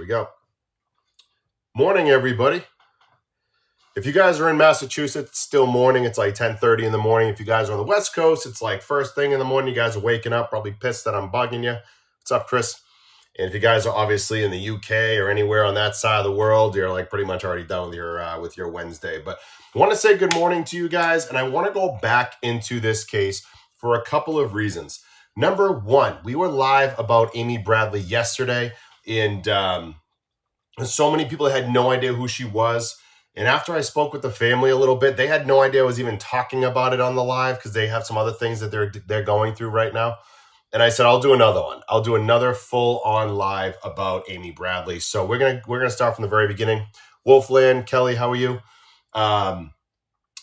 we go. Morning, everybody. If you guys are in Massachusetts, it's still morning. It's like 10:30 in the morning. If you guys are on the West Coast, it's like first thing in the morning. You guys are waking up, probably pissed that I'm bugging you. What's up, Chris? And if you guys are obviously in the UK or anywhere on that side of the world, you're like pretty much already done with your Wednesday. But I want to say good morning to you guys, and I want to go back into this case for a couple of reasons. Number one, we were live about Amy Bradley yesterday, and so many people had no idea who she was. And after I spoke with the family a little bit, they had no idea I was even talking about it on the live because they have some other things that they're going through right now. And I said, I'll do another one. I'll do another full-on live about Amy Bradley. So we're gonna start from the very beginning. Wolfland, Kelly, how are you? But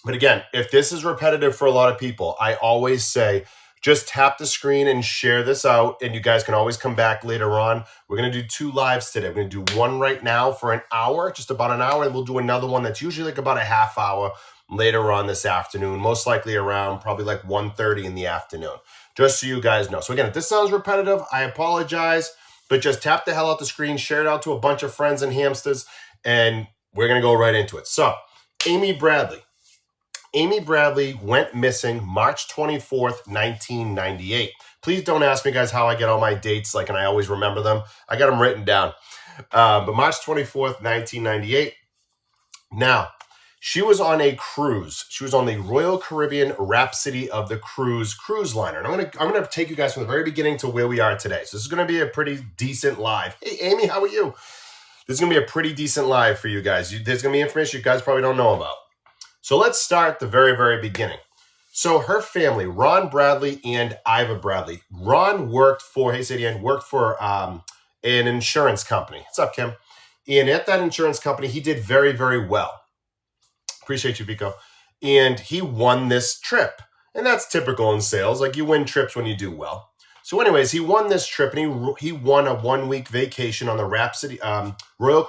again, if this is repetitive for a lot of people, I always say, just tap the screen and share this out, and you guys can always come back later on. We're going to do 2 lives today. We're going to do one right now for an hour, just about an hour, and we'll do another one that's usually like about a half hour later on this afternoon, most likely around probably like 1:30 in the afternoon, just so you guys know. So again, if this sounds repetitive, I apologize, but just tap the hell out the screen, share it out to a bunch of friends and hamsters, and we're going to go right into it. So, Amy Bradley. Amy Bradley went missing March 24th, 1998. Please don't ask me, guys, how I get all my dates, and I always remember them. I got them written down. But March 24th, 1998. Now, she was on a cruise. She was on the Royal Caribbean Rhapsody of the cruise liner. And I'm gonna take you guys from the very beginning to where we are today. So this is going to be a pretty decent live. Hey, Amy, how are you? This is going to be a pretty decent live for you guys. There's going to be information you guys probably don't know about. So let's start at the very, very beginning. So her family, Ron Bradley and Iva Bradley. Ron worked for an insurance company. What's up, Kim? And at that insurance company, he did very, very well. Appreciate you, Vico. And he won this trip. And that's typical in sales. You win trips when you do well. So anyways, he won this trip, and he won a 1-week vacation on the Royal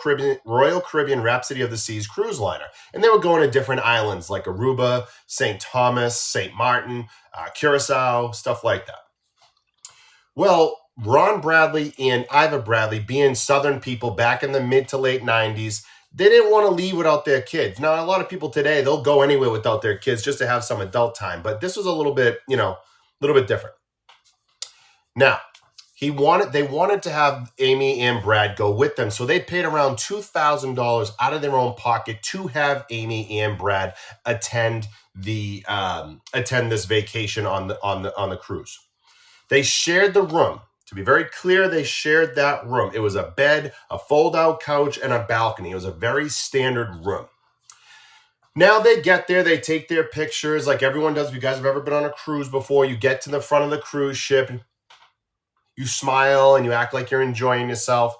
Caribbean Rhapsody of the Seas cruise liner. And they were going to different islands like Aruba, St. Thomas, St. Martin, Curacao, stuff like that. Well, Ron Bradley and Iva Bradley, being Southern people back in the mid to late 90s, they didn't want to leave without their kids. Now, a lot of people today, they'll go anywhere without their kids just to have some adult time. But this was a little bit different. Now, they wanted to have Amy and Brad go with them, so they paid around $2,000 out of their own pocket to have Amy and Brad attend this vacation on the cruise. They shared the room. To be very clear, they shared that room. It was a bed, a fold-out couch, and a balcony. It was a very standard room. Now they get there, they take their pictures like everyone does. If you guys have ever been on a cruise before, you get to the front of the cruise ship, you smile and you act like you're enjoying yourself.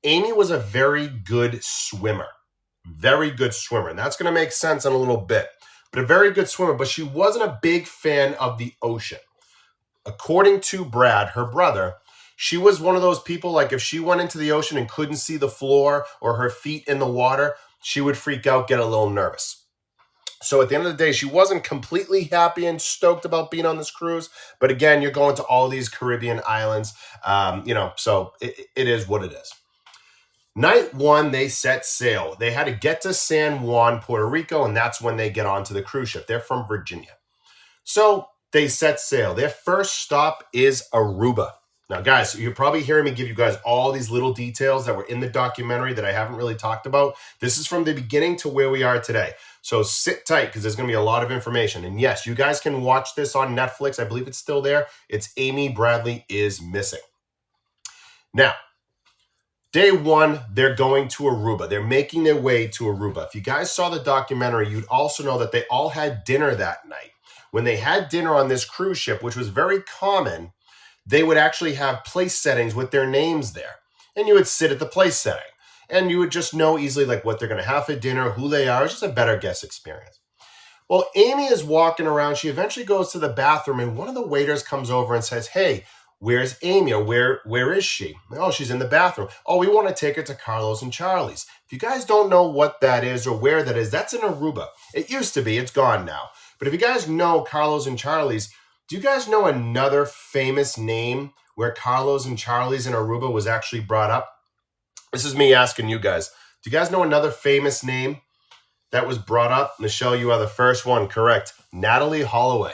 Amy was a very good swimmer. Very good swimmer. And that's going to make sense in a little bit. But a very good swimmer. But she wasn't a big fan of the ocean. According to Brad, her brother, she was one of those people, if she went into the ocean and couldn't see the floor or her feet in the water, she would freak out, get a little nervous. So at the end of the day, she wasn't completely happy and stoked about being on this cruise. But again, you're going to all these Caribbean islands, so it is what it is. Night 1, they set sail. They had to get to San Juan, Puerto Rico, and that's when they get onto the cruise ship. They're from Virginia. So they set sail. Their first stop is Aruba. Now, guys, you're probably hearing me give you guys all these little details that were in the documentary that I haven't really talked about. This is from the beginning to where we are today. So sit tight because there's going to be a lot of information. And yes, you guys can watch this on Netflix. I believe it's still there. It's Amy Bradley is Missing. Now, day 1, they're going to Aruba. They're making their way to Aruba. If you guys saw the documentary, you'd also know that they all had dinner that night. When they had dinner on this cruise ship, which was very common, they would actually have place settings with their names there. And you would sit at the place setting. And you would just know easily what they're going to have for dinner, who they are. It's just a better guest experience. Well, Amy is walking around. She eventually goes to the bathroom, and one of the waiters comes over and says, hey, where's Amy? Or where is she? Oh, she's in the bathroom. Oh, we want to take her to Carlos and Charlie's. If you guys don't know what that is or where that is, that's in Aruba. It used to be. It's gone now. But if you guys know Carlos and Charlie's, do you guys know another famous name where Carlos and Charlie's in Aruba was actually brought up? This is me asking you guys. Do you guys know another famous name that was brought up? Michelle, you are the first one. Correct. Natalee Holloway.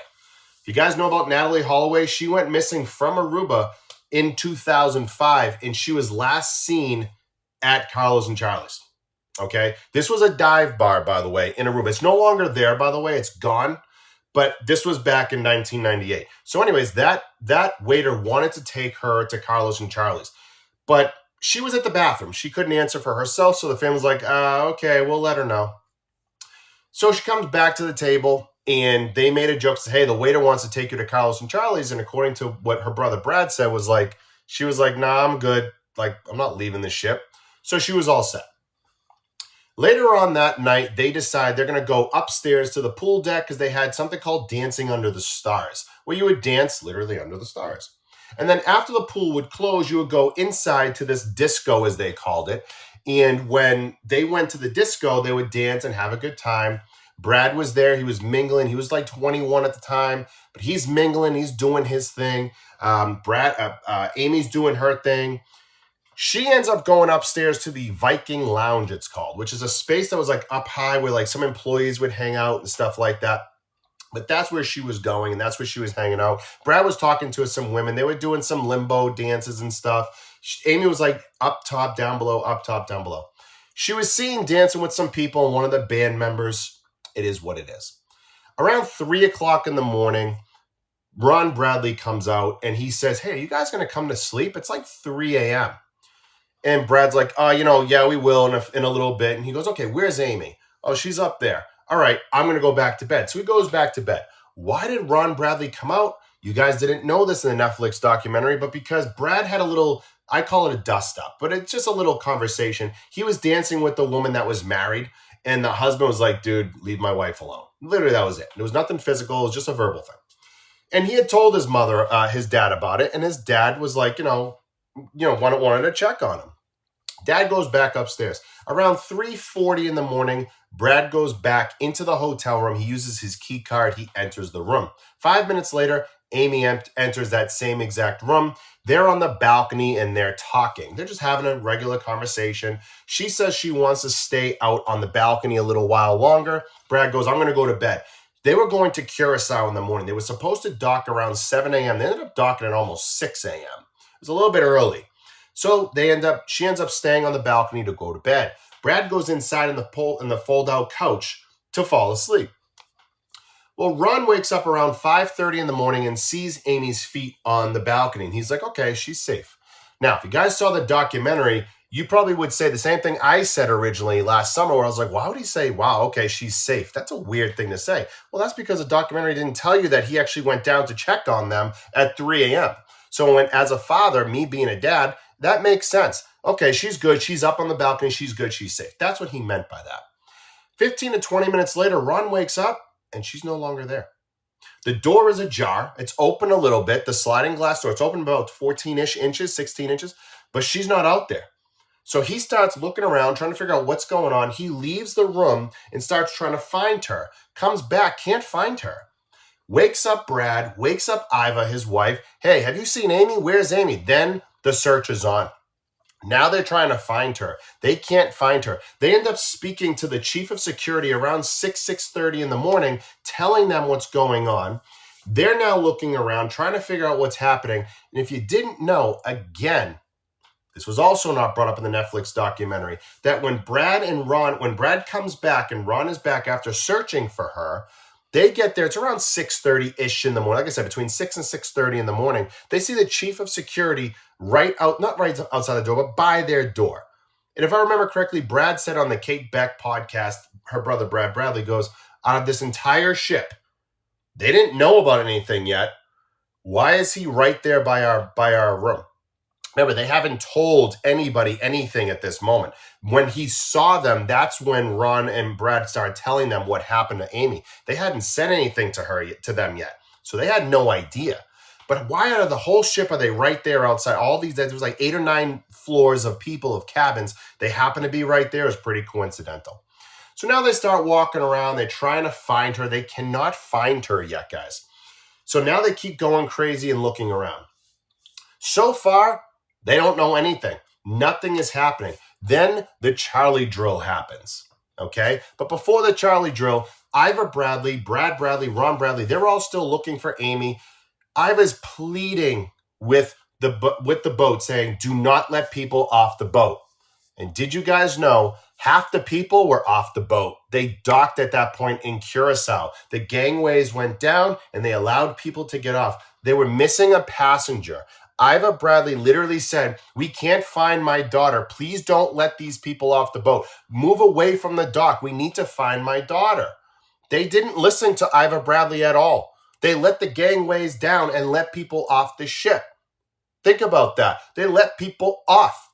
If you guys know about Natalee Holloway, she went missing from Aruba in 2005, and she was last seen at Carlos and Charlie's. Okay? This was a dive bar, by the way, in Aruba. It's no longer there, by the way. It's gone. But this was back in 1998. So anyways, that waiter wanted to take her to Carlos and Charlie's. But she was at the bathroom. She couldn't answer for herself, so the family's like, okay, we'll let her know. So she comes back to the table, and they made a joke, said, hey, the waiter wants to take you to Carlos and Charlie's, and according to what her brother Brad said, she was like, nah, I'm good. Like, I'm not leaving the ship. So she was all set. Later on that night, they decide they're going to go upstairs to the pool deck because they had something called Dancing Under the Stars, where you would dance literally under the stars. And then after the pool would close, you would go inside to this disco, as they called it. And when they went to the disco, they would dance and have a good time. Brad was there. He was mingling. He was like 21 at the time, but he's mingling. He's doing his thing. Amy's doing her thing. She ends up going upstairs to the Viking Lounge, it's called, which is a space that was like up high where like some employees would hang out and stuff like that. But that's where she was going, and that's where she was hanging out. Brad was talking to some women. They were doing some limbo dances and stuff. Amy was like up top, down below, up top, down below. She was seen dancing with some people, and one of the band members. It is what it is. Around 3 o'clock in the morning, Ron Bradley comes out, and he says, hey, are you guys going to come to sleep? It's like 3 a.m. And Brad's like, yeah, we will in a little bit. And he goes, okay, where's Amy? Oh, she's up there. All right, I'm going to go back to bed. So he goes back to bed. Why did Ron Bradley come out? You guys didn't know this in the Netflix documentary, but because Brad had a little, I call it a dust up, but it's just a little conversation. He was dancing with the woman that was married, and the husband was like, dude, leave my wife alone. Literally, that was it. There was nothing physical. It was just a verbal thing. And he had told his dad about it, and his dad was like, wanted to check on him. Dad goes back upstairs. Around 3:40 in the morning, Brad goes back into the hotel room. He uses his key card. He enters the room. 5 minutes later, Amy enters that same exact room. They're on the balcony and they're talking. They're just having a regular conversation. She says she wants to stay out on the balcony a little while longer. Brad goes, I'm going to go to bed. They were going to Curacao in the morning. They were supposed to dock around 7 a.m. They ended up docking at almost 6 a.m. It was a little bit early. So she ends up staying on the balcony to go to bed. Brad goes inside in the fold-out couch to fall asleep. Well, Ron wakes up around 5:30 in the morning and sees Amy's feet on the balcony. And he's like, okay, she's safe. Now, if you guys saw the documentary, you probably would say the same thing I said originally last summer, where I was like, why would he say, wow, okay, she's safe? That's a weird thing to say. Well, that's because the documentary didn't tell you that he actually went down to check on them at 3 a.m. So as a father, me being a dad, that makes sense. Okay, she's good. She's up on the balcony. She's good. She's safe. That's what he meant by that. 15 to 20 minutes later, Ron wakes up and she's no longer there. The door is ajar. It's open a little bit. The sliding glass door, it's open about 14-ish inches, 16 inches, but she's not out there. So he starts looking around, trying to figure out what's going on. He leaves the room and starts trying to find her. Comes back, can't find her. Wakes up Brad, wakes up Iva, his wife. Hey, have you seen Amy? Where's Amy? Then the search is on. Now they're trying to find her. They can't find her. They end up speaking to the chief of security around 6:30 in the morning, telling them what's going on. They're now looking around, trying to figure out what's happening. And if you didn't know, again, this was also not brought up in the Netflix documentary, that when Brad comes back and Ron is back after searching for her, they get there, it's around 6:30-ish in the morning. Like I said, between 6 and 6:30 in the morning, they see the chief of security not right outside the door, but by their door. And if I remember correctly, Brad said on the Kate Beck podcast, her brother Brad Bradley goes, out of this entire ship, they didn't know about anything yet. Why is he right there by our room? Remember, they haven't told anybody anything at this moment. When he saw them, that's when Ron and Brad started telling them what happened to Amy. They hadn't said anything to them yet, so they had no idea. But why out of the whole ship are they right there outside? All these, there was like 8 or 9 floors of people, of cabins. They happen to be right there. It's pretty coincidental. So now they start walking around. They're trying to find her. They cannot find her yet, guys. So now they keep going crazy and looking around. So far, they don't know anything. Nothing is happening. Then the Charlie drill happens, okay? But before the Charlie drill, Ivor Bradley, Brad Bradley, Ron Bradley, they're all still looking for Amy. Ivor's pleading with the boat saying, do not let people off the boat. And did you guys know half the people were off the boat? They docked at that point in Curacao. The gangways went down and they allowed people to get off. They were missing a passenger. Ivor Bradley literally said, we can't find my daughter. Please don't let these people off the boat. Move away from the dock. We need to find my daughter. They didn't listen to Ivor Bradley at all. They let the gangways down and let people off the ship. Think about that. They let people off.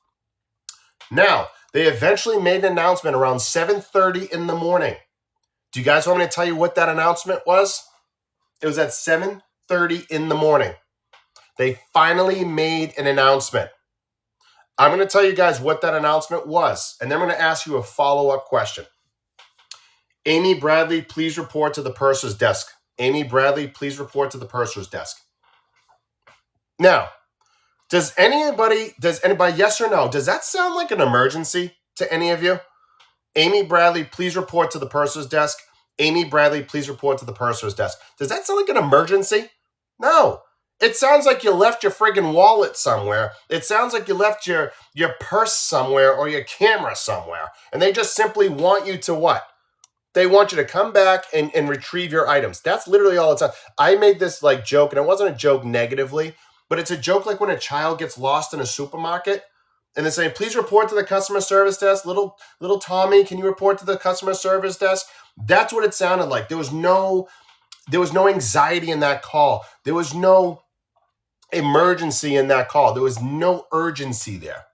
Now, they eventually made an announcement around 7:30 in the morning. Do you guys want me to tell you what that announcement was? It was at 7:30 in the morning. They finally made an announcement. I'm going to tell you guys what that announcement was, and then I'm going to ask you a follow-up question. Amy Bradley, please report to the purser's desk. Amy Bradley, please report to the purser's desk. Now, does anybody, yes or no, does that sound like an emergency to any of you? Amy Bradley, please report to the purser's desk. Amy Bradley, please report to the purser's desk. Does that sound like an emergency? No. It sounds like you left your friggin' wallet somewhere. It sounds like you left your purse somewhere or your camera somewhere. And they just simply want you to what? They want you to come back and retrieve your items. That's literally all it's on. I made this like joke, and it wasn't a joke negatively, but it's a joke like when a child gets lost in a supermarket and they're saying, please report to the customer service desk. Little Tommy, can you report to the customer service desk? That's what it sounded like. There was no anxiety in that call. There was no emergency in that call. There was no urgency there.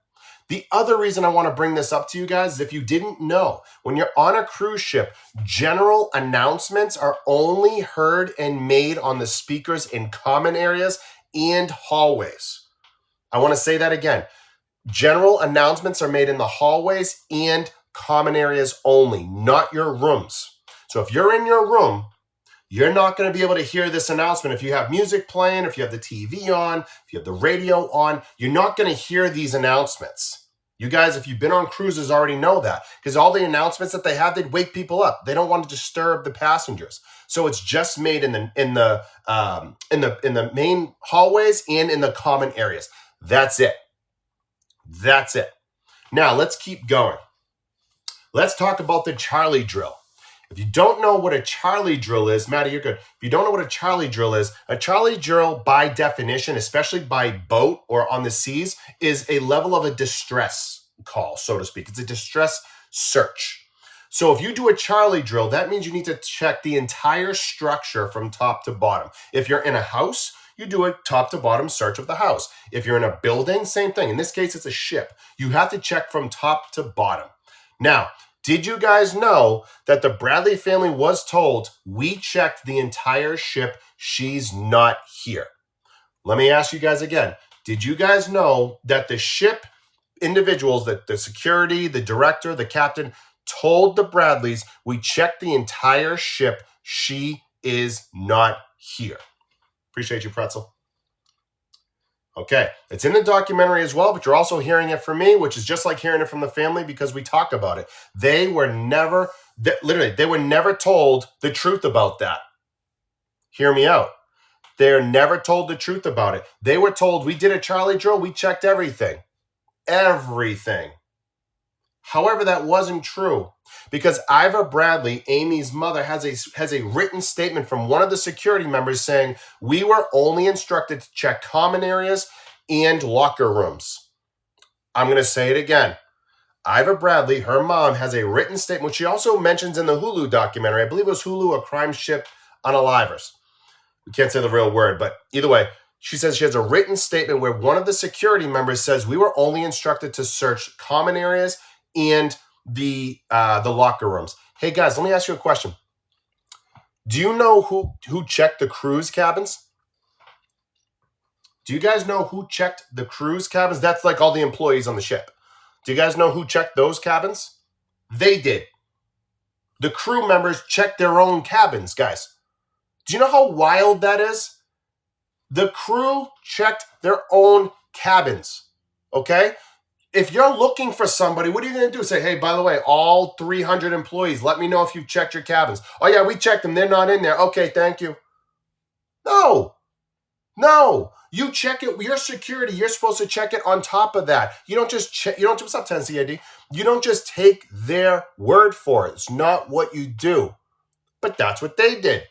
The other reason I want to bring this up to you guys is if you didn't know, when you're on a cruise ship, general announcements are only heard and made on the speakers in common areas and hallways. I want to say that again. General announcements are made in the hallways and common areas only, not your rooms. So if you're in your room, you're not going to be able to hear this announcement. If you have music playing, if you have the TV on, if you have the radio on, you're not going to hear these announcements. You guys, if you've been on cruises, already know that because all the announcements that they have, they'd wake people up. They don't want to disturb the passengers. So it's just made in the main hallways and in the common areas. That's it. That's it. Now let's keep going. Let's talk about the Charlie drill. If you don't know what a Charlie drill is, Maddie, you're good. If you don't know what a Charlie drill is, a Charlie drill by definition, especially by boat or on the seas, is a level of a distress call, so to speak. It's a distress search. So if you do a Charlie drill, that means you need to check the entire structure from top to bottom. If you're in a house, you do a top to bottom search of the house. If you're in a building, same thing. In this case, it's a ship. You have to check from top to bottom. Now, did you guys know that the Bradley family was told, we checked the entire ship, she's not here? Let me ask you guys again. Did you guys know that the ship individuals, that the security, the director, the captain, told the Bradleys, we checked the entire ship, she is not here? Appreciate you, Pretzel. Okay, it's in the documentary as well, but you're also hearing it from me, which is just like hearing it from the family because we talk about it. They were never told the truth about that. Hear me out. They're never told the truth about it. They were told, we did a Charlie drill, we checked everything. Everything. However, that wasn't true because Ivor Bradley, Amy's mother, has a written statement from one of the security members saying, we were only instructed to check common areas and locker rooms. I'm going to say it again. Ivor Bradley, her mom, has a written statement, which she also mentions in the Hulu documentary. I believe it was Hulu, A Crime Ship Unalivers. We can't say the real word, but either way, she says she has a written statement where one of the security members says, we were only instructed to search common areas and the locker rooms. Hey guys, let me ask you a question. Do you know who checked the cruise cabins? Do you guys know who checked the cruise cabins? That's like all the employees on the ship. Do you guys know who checked those cabins? They did. The crew members checked their own cabins, guys. Do you know how wild that is? The crew checked their own cabins, okay? If you're looking for somebody, what are you going to do? Say, hey, by the way, all 300 employees, let me know if you've checked your cabins. Oh, yeah, we checked them. They're not in there. Okay, thank you. No. You check it. Your security, you're supposed to check it on top of that. You don't just check. You don't just, what's up, Tennessee ID? You don't just take their word for it. It's not what you do. But that's what they did.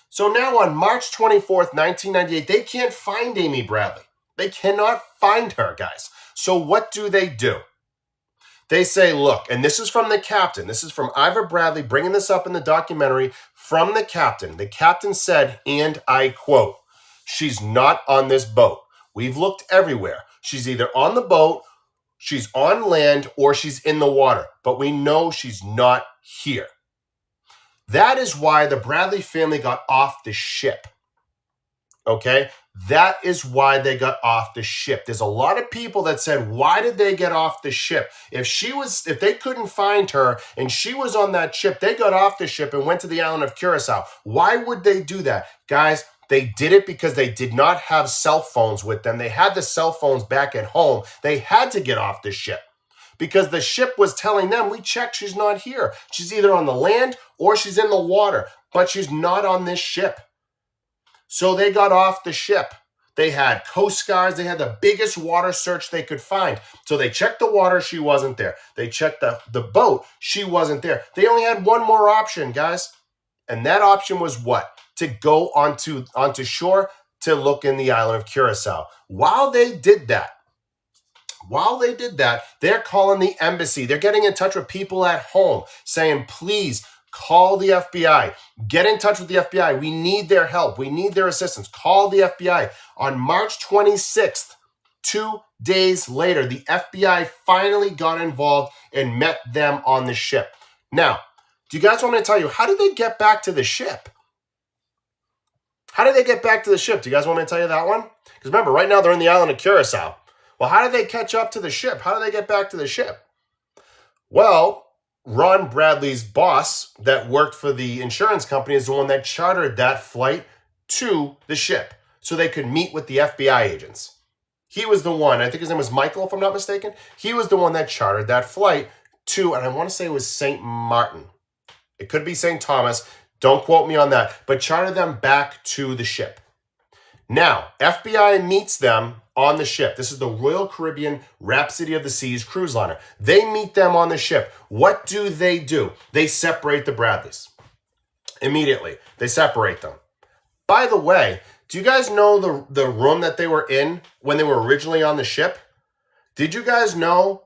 So now on March 24th, 1998, they can't find Amy Bradley. They cannot find her, guys. So what do? They say, look, and this is from the captain. This is from Ivor Bradley bringing this up in the documentary from the captain. The captain said, and I quote, she's not on this boat. We've looked everywhere. She's either on the boat, she's on land, or she's in the water. But we know she's not here. That is why the Bradley family got off the ship. Okay? That is why they got off the ship. There's a lot of people that said, why did they get off the ship? If they couldn't find her and she was on that ship, they got off the ship and went to the island of Curacao. Why would they do that? Guys, they did it because they did not have cell phones with them. They had the cell phones back at home. They had to get off the ship because the ship was telling them, we checked, she's not here. She's either on the land or she's in the water, but she's not on this ship. So they got off the ship. They had Coast Guards. They had the biggest water search they could find. So they checked the water. She wasn't there. They checked the boat. She wasn't there. They only had one more option, guys. And that option was what? To go onto shore to look in the island of Curacao. While they did that, they're calling the embassy. They're getting in touch with people at home saying, please, call the FBI. Get in touch with the FBI. We need their help. We need their assistance. Call the FBI. On March 26th, 2 days later, the FBI finally got involved and met them on the ship. Now, do you guys want me to tell you, how did they get back to the ship? How did they get back to the ship? Do you guys want me to tell you that one? Because remember, right now they're in the island of Curacao. Well, how did they catch up to the ship? How did they get back to the ship? Well, Ron Bradley's boss that worked for the insurance company is the one that chartered that flight to the ship so they could meet with the FBI agents. He was the one, I think his name was Michael, if I'm not mistaken. He was the one that chartered that flight to, and I want to say it was St. Martin. It could be St. Thomas. Don't quote me on that. But chartered them back to the ship. Now, FBI meets them on the ship. This is the Royal Caribbean Rhapsody of the Seas cruise liner. They meet them on the ship. What do? They separate the Bradleys. Immediately, they separate them. By the way, do you guys know the room that they were in when they were originally on the ship? Did you guys know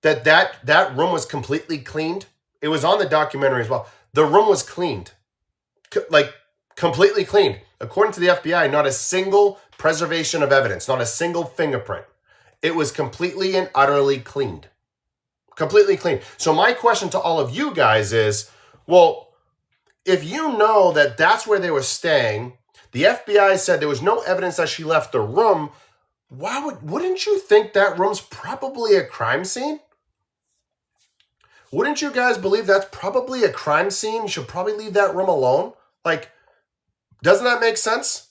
that room was completely cleaned? It was on the documentary as well. The room was cleaned. Like, completely cleaned. According to the FBI, not a single preservation of evidence, not a single fingerprint. It was completely and utterly cleaned. Completely clean. So my question to all of you guys is, well, if you know that that's where they were staying, the FBI said there was no evidence that she left the room, wouldn't you think that room's probably a crime scene? Wouldn't you guys believe that's probably a crime scene? You should probably leave that room alone? Like, doesn't that make sense?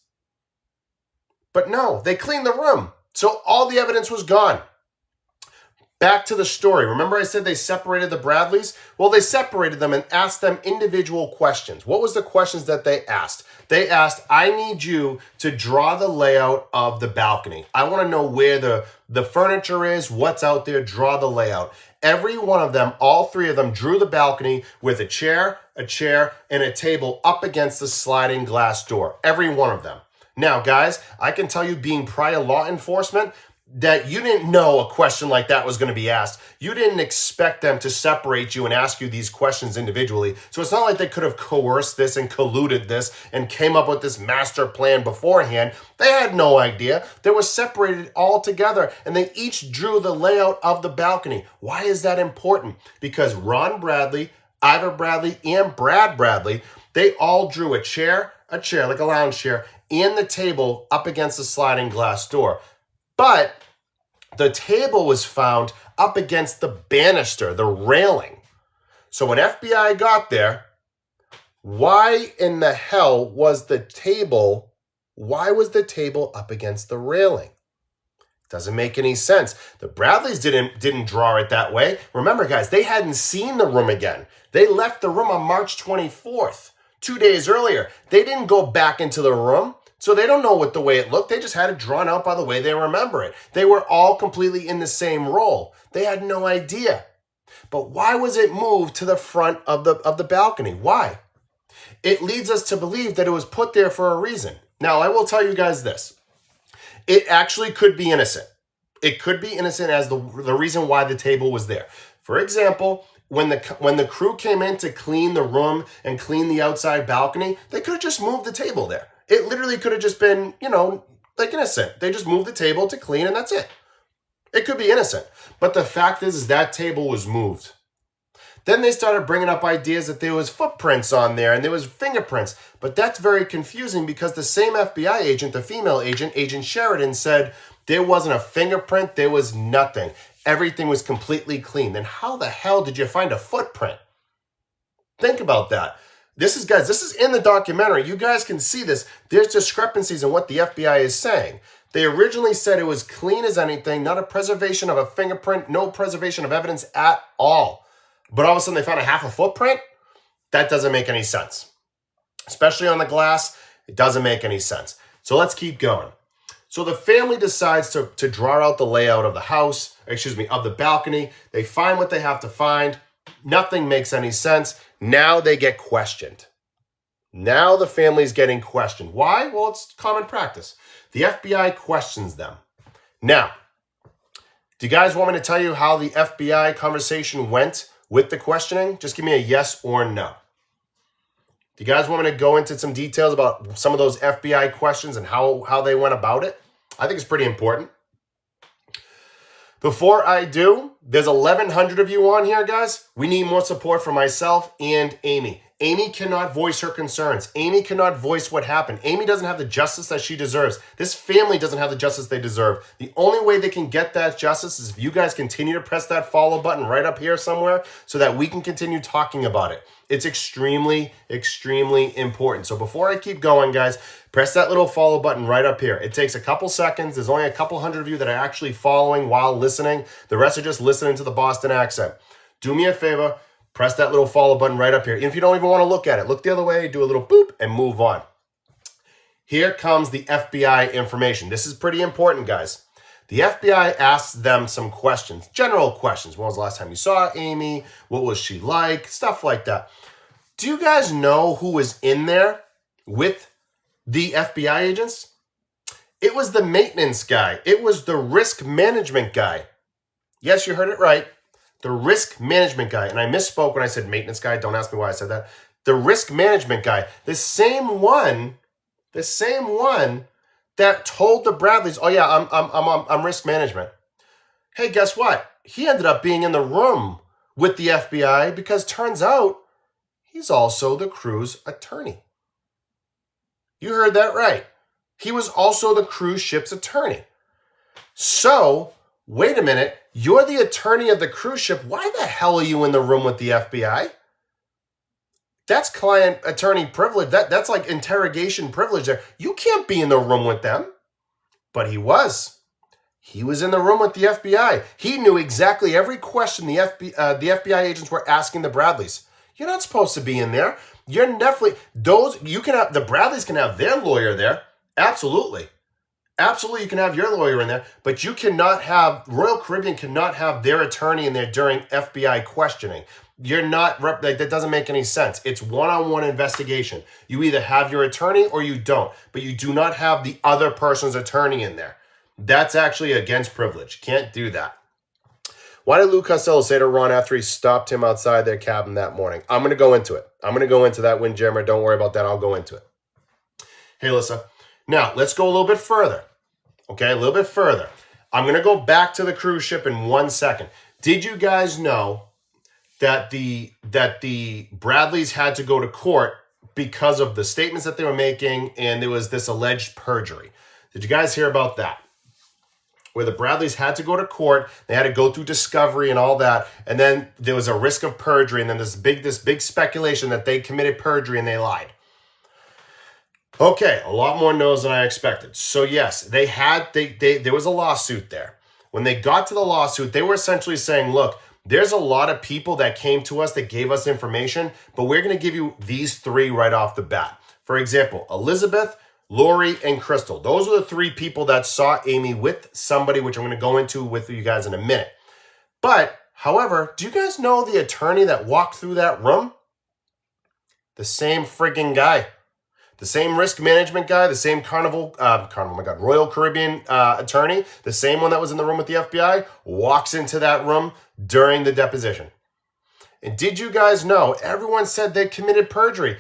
But no, they cleaned the room. So all the evidence was gone. Back to the story. Remember I said they separated the Bradleys? Well, they separated them and asked them individual questions. What was the questions that they asked? They asked, I need you to draw the layout of the balcony. I want to know where the furniture is, what's out there, draw the layout. Every one of them, all three of them, drew the balcony with a chair, and a table up against the sliding glass door. Every one of them. Now, guys, I can tell you, being prior law enforcement, that you didn't know a question like that was going to be asked. You didn't expect them to separate you and ask you these questions individually. So it's not like they could have coerced this and colluded this and came up with this master plan beforehand. They had no idea. They were separated all together and they each drew the layout of the balcony. Why is that important? Because Ron Bradley, Ivor Bradley, and Brad Bradley, they all drew a chair like a lounge chair, and the table up against the sliding glass door. But the table was found up against the banister, the railing. So when FBI got there, why in the hell was the table up against the railing? Doesn't make any sense. The Bradleys didn't draw it that way. Remember, guys, they hadn't seen the room again. They left the room on March 24th, 2 days earlier. They didn't go back into the room, so they don't know what the way it looked. They just had it drawn out by the way they remember it. They were all completely in the same role. They had no idea. But why was it moved to the front of the balcony? Why? It leads us to believe that it was put there for a reason. Now, I will tell you guys this. It actually could be innocent. It could be innocent as the reason why the table was there. For example, when the crew came in to clean the room and clean the outside balcony, they could have just moved the table there. It literally could have just been, like innocent. They just moved the table to clean and that's it. It could be innocent. But the fact is that table was moved. Then they started bringing up ideas that there was footprints on there and there was fingerprints. But that's very confusing because the same FBI agent, the female agent, Agent Sheridan, said there wasn't a fingerprint, there was nothing. Everything was completely clean. Then how the hell did you find a footprint? Think about that. This is in the documentary. You guys can see this. There's discrepancies in what the FBI is saying. They originally said it was clean as anything, not a preservation of a fingerprint, no preservation of evidence at all. But all of a sudden they found a half a footprint? That doesn't make any sense. Especially on the glass, it doesn't make any sense. So let's keep going. So the family decides to draw out the layout of the house, of the balcony. They find what they have to find. Nothing makes any sense. Now they get questioned. Now the family's getting questioned. Why? Well, it's common practice. The FBI questions them. Now, do you guys want me to tell you how the FBI conversation went with the questioning? Just give me a yes or no. Do you guys want me to go into some details about some of those FBI questions and how they went about it? I think it's pretty important. Before I do, there's 1,100 of you on here, guys. We need more support for myself and Amy. Amy cannot voice her concerns. Amy cannot voice what happened. Amy doesn't have the justice that she deserves. This family doesn't have the justice they deserve. The only way they can get that justice is if you guys continue to press that follow button right up here somewhere so that we can continue talking about it. It's extremely, extremely important. So before I keep going, guys, press that little follow button right up here. It takes a couple seconds. There's only a couple hundred of you that are actually following while listening. The rest are just listening to the Boston accent. Do me a favor. Press that little follow button right up here. Even if you don't even want to look at it, look the other way, do a little boop, and move on. Here comes the FBI information. This is pretty important, guys. The FBI asks them some questions, general questions. When was the last time you saw Amy? What was she like? Stuff like that. Do you guys know who was in there with the FBI agents? It was the maintenance guy. It was the risk management guy. Yes, you heard it right. The risk management guy. And I misspoke when I said maintenance guy. Don't ask me why I said that. The risk management guy. The same one that told the Bradleys, oh yeah, I'm risk management. Hey, guess what? He ended up being in the room with the FBI because turns out he's also the crew's attorney. You heard that right. He was also the cruise ship's attorney. So, wait a minute. You're the attorney of the cruise ship. Why the hell are you in the room with the FBI? That's client-attorney privilege. That's like interrogation privilege there. You can't be in the room with them. But he was. He was in the room with the FBI. He knew exactly every question the FBI agents were asking the Bradleys. You're not supposed to be in there. You're definitely the Bradleys can have their lawyer there. Absolutely. Absolutely, you can have your lawyer in there, but you cannot have, Royal Caribbean cannot have their attorney in there during FBI questioning. You're not, that doesn't make any sense. It's one-on-one investigation. You either have your attorney or you don't, but you do not have the other person's attorney in there. That's actually against privilege. Can't do that. Why did Lou Costello say to Ron after he stopped him outside their cabin that morning? I'm going to go into it. I'm going to go into that, Windjammer. Don't worry about that. I'll go into it. Hey, Alyssa. Now, let's go a little bit further. Okay, a little bit further. I'm going to go back to the cruise ship in 1 second. Did you guys know that the Bradleys had to go to court because of the statements that they were making and there was this alleged perjury? Did you guys hear about that? Where the Bradleys had to go to court, they had to go through discovery and all that, and then there was a risk of perjury, and then this big speculation that they committed perjury and they lied. Okay, a lot more no's than I expected. So yes, there was a lawsuit there. When they got to the lawsuit, they were essentially saying, look, there's a lot of people that came to us that gave us information, but we're going to give you these three right off the bat. For example, Elizabeth, Lori, and Crystal. Those are the three people that saw Amy with somebody, which I'm going to go into with you guys in a minute. But, however, do you guys know the attorney that walked through that room? The same friggin' guy. The same risk management guy, the same Royal Caribbean attorney, the same one that was in the room with the FBI, walks into that room during the deposition. And did you guys know, everyone said they committed perjury.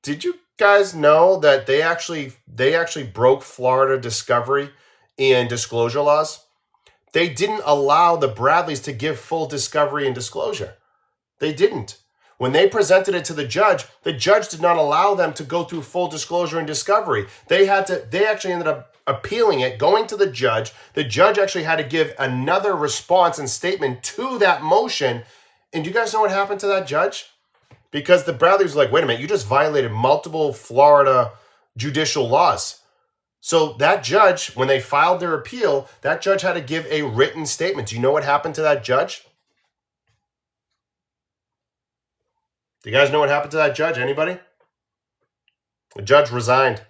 Did you guys know that they actually broke Florida discovery and disclosure laws? They didn't allow the Bradleys to give full discovery and disclosure. They didn't. When they presented it to the judge did not allow them to go through full disclosure and discovery. They actually ended up appealing it, going to the judge. The judge actually had to give another response and statement to that motion. And you guys know what happened to that judge? Because the Bradleys was like, wait a minute, you just violated multiple Florida judicial laws. So that judge, when they filed their appeal, that judge had to give a written statement. Do you know what happened to that judge? Do you guys know what happened to that judge? Anybody? The judge resigned.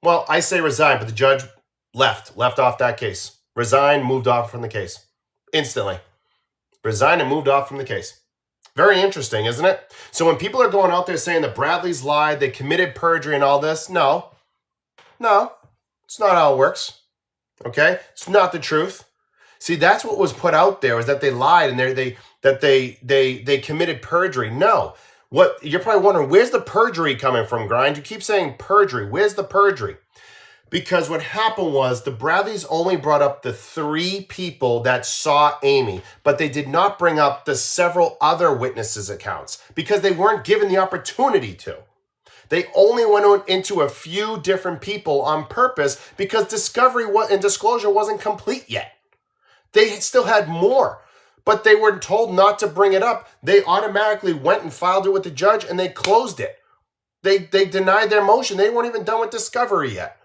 Well, I say resigned, but the judge left off that case. Resigned, moved off from the case. Instantly. Resigned and moved off from the case. Very interesting, isn't it? So when people are going out there saying the Bradleys lied, they committed perjury and all this, no, it's not how it works. Okay? It's not the truth. See, that's what was put out there, is that they lied and they committed perjury. No. What you're probably wondering, where's the perjury coming from, Grind? You keep saying perjury. Where's the perjury? Because what happened was the Bradleys only brought up the three people that saw Amy, but they did not bring up the several other witnesses' accounts because they weren't given the opportunity to. They only went into a few different people on purpose because discovery and disclosure wasn't complete yet. They still had more, but they were told not to bring it up. They automatically went and filed it with the judge and they closed it. They denied their motion. They weren't even done with discovery yet.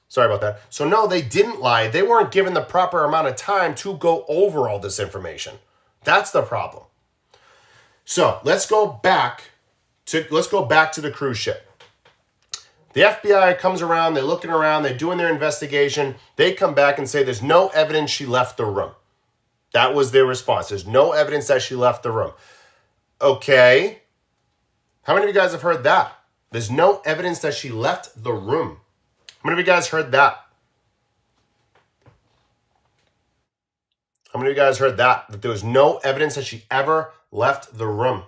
Sorry about that. So no, they didn't lie. They weren't given the proper amount of time to go over all this information. That's the problem. So let's go back to the cruise ship. The FBI comes around, they're looking around, they're doing their investigation. They come back and say there's no evidence she left the room. That was their response. There's no evidence that she left the room. Okay. How many of you guys have heard that? There's no evidence that she left the room. How many of you guys heard that? How many of you guys heard that? That there was no evidence that she ever left the room.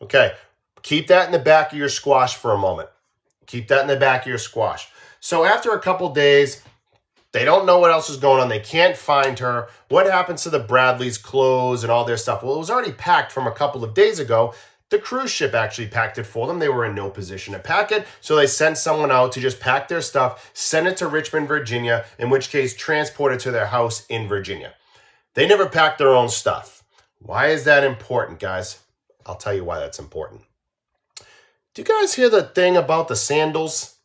Okay. Keep that in the back of your squash for a moment. Keep that in the back of your squash. So after a couple days, they don't know what else is going on. They can't find her. What happens to the Bradleys' clothes and all their stuff? Well, it was already packed from a couple of days ago. The cruise ship actually packed it for them. They were in no position to pack it. So they sent someone out to just pack their stuff, send it to Richmond, Virginia, in which case transport it to their house in Virginia. They never packed their own stuff. Why is that important, guys? I'll tell you why that's important. Do you guys hear the thing about the sandals?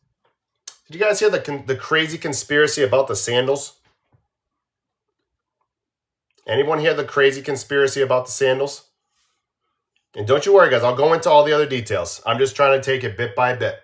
Did you guys hear the crazy conspiracy about the sandals? Anyone hear the crazy conspiracy about the sandals? And don't you worry, guys. I'll go into all the other details. I'm just trying to take it bit by bit.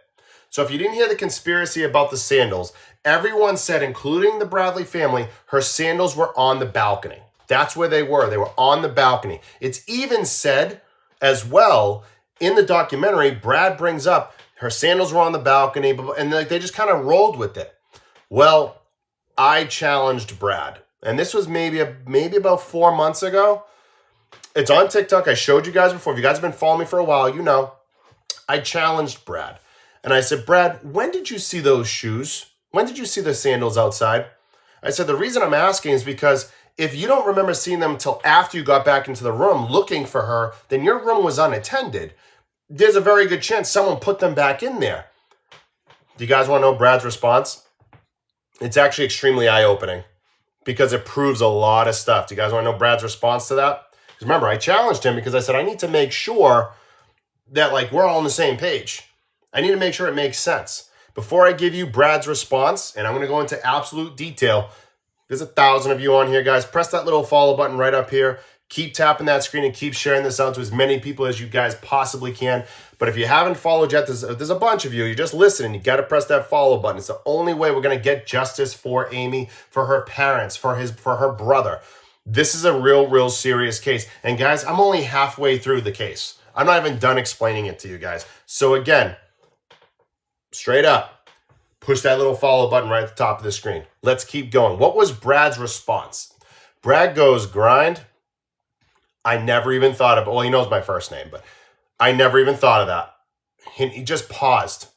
So if you didn't hear the conspiracy about the sandals, everyone said, including the Bradley family, her sandals were on the balcony. That's where they were. They were on the balcony. It's even said as well in the documentary, Brad brings up her sandals were on the balcony, and they just kind of rolled with it. Well, I challenged Brad, and this was maybe about 4 months ago. It's on TikTok. I showed you guys before. If you guys have been following me for a while, you know. I challenged Brad, and I said, Brad, when did you see those shoes? When did you see the sandals outside? I said, the reason I'm asking is because if you don't remember seeing them until after you got back into the room looking for her, then your room was unattended. There's a very good chance someone put them back in there. Do you guys want to know Brad's response? It's actually extremely eye-opening because it proves a lot of stuff. Do you guys want to know Brad's response to that? Because remember, I challenged him because I said, I need to make sure that like we're all on the same page. I need to make sure it makes sense. Before I give you Brad's response, and I'm going to go into absolute detail, there's 1,000 of you on here, guys. Press that little follow button right up here. Keep tapping that screen and keep sharing this out to as many people as you guys possibly can. But if you haven't followed yet, there's a bunch of you. You're just listening. You got to press that follow button. It's the only way we're going to get justice for Amy, for her parents, for her brother. This is a real serious case. And guys, I'm only halfway through the case. I'm not even done explaining it to you guys. So again, straight up, push that little follow button right at the top of the screen. Let's keep going. What was Brad's response? Brad goes, Grind. I never even thought of it. Well, he knows my first name, but I never even thought of that. He just paused.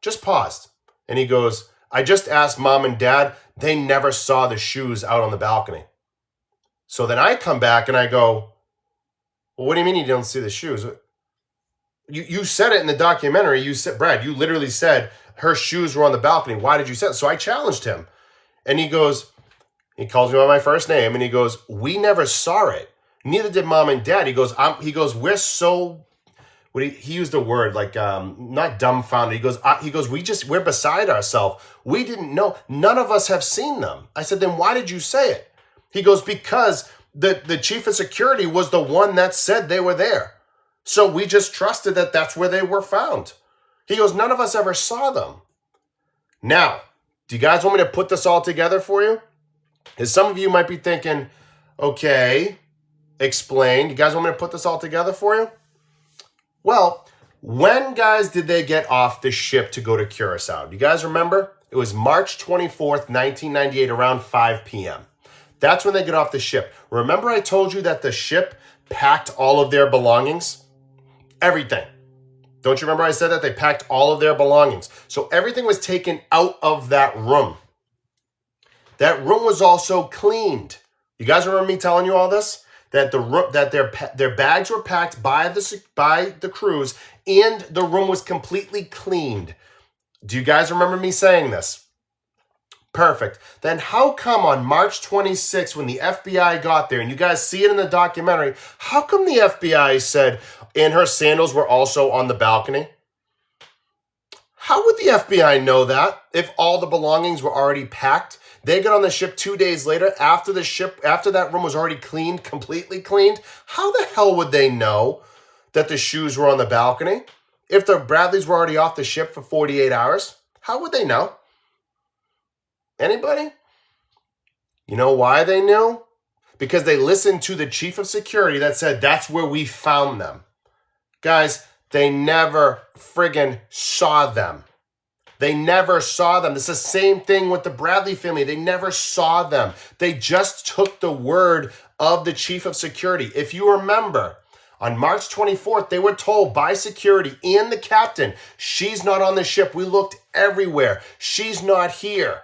Just paused. And he goes, I just asked mom and dad. They never saw the shoes out on the balcony. So then I come back and I go, well, what do you mean you don't see the shoes? You said it in the documentary. You said, Brad, you literally said her shoes were on the balcony. Why did you say it? So I challenged him. And he goes, he calls me by my first name and he goes, we never saw it. Neither did mom and dad. He goes, we're so, he used a word like, not dumbfounded. He goes, we're beside ourselves. We didn't know. None of us have seen them. I said, then why did you say it? He goes, because the chief of security was the one that said they were there. So we just trusted that that's where they were found. He goes, none of us ever saw them. Now, do you guys want me to put this all together for you? Because some of you might be thinking, okay, explain. You guys want me to put this all together for you? Well, when, guys, did they get off the ship to go to Curacao? Do you guys remember? It was March 24th, 1998, around 5 p.m. That's when they get off the ship. Remember I told you that the ship packed all of their belongings? Everything. Don't you remember I said that? They packed all of their belongings. So everything was taken out of that room. That room was also cleaned. You guys remember me telling you all this? That their bags were packed by the crews and the room was completely cleaned. Do you guys remember me saying this? Perfect. Then how come on March 26th when the FBI got there, and you guys see it in the documentary, how come the FBI said, and her sandals were also on the balcony? How would the FBI know that if all the belongings were already packed? They got on the ship 2 days later after that room was already cleaned, completely cleaned. How the hell would they know that the shoes were on the balcony? If the Bradleys were already off the ship for 48 hours, how would they know? Anybody? You know why they knew? Because they listened to the chief of security that said that's where we found them. Guys, they never friggin' saw them. They never saw them. It's the same thing with the Bradley family. They never saw them. They just took the word of the chief of security. If you remember, on March 24th, they were told by security and the captain, she's not on the ship. We looked everywhere. She's not here.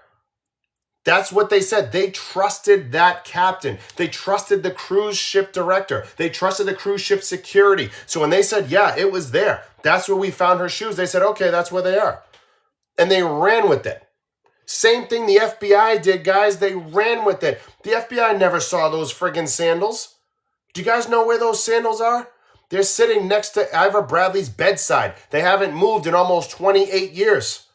That's what they said. They trusted that captain. They trusted the cruise ship director. They trusted the cruise ship security. So when they said, yeah, it was there, that's where we found her shoes, they said, okay, that's where they are. And they ran with it. Same thing the FBI did, guys. They ran with it. The FBI never saw those friggin' sandals. Do you guys know where those sandals are? They're sitting next to Ivor Bradley's bedside. They haven't moved in almost 28 years.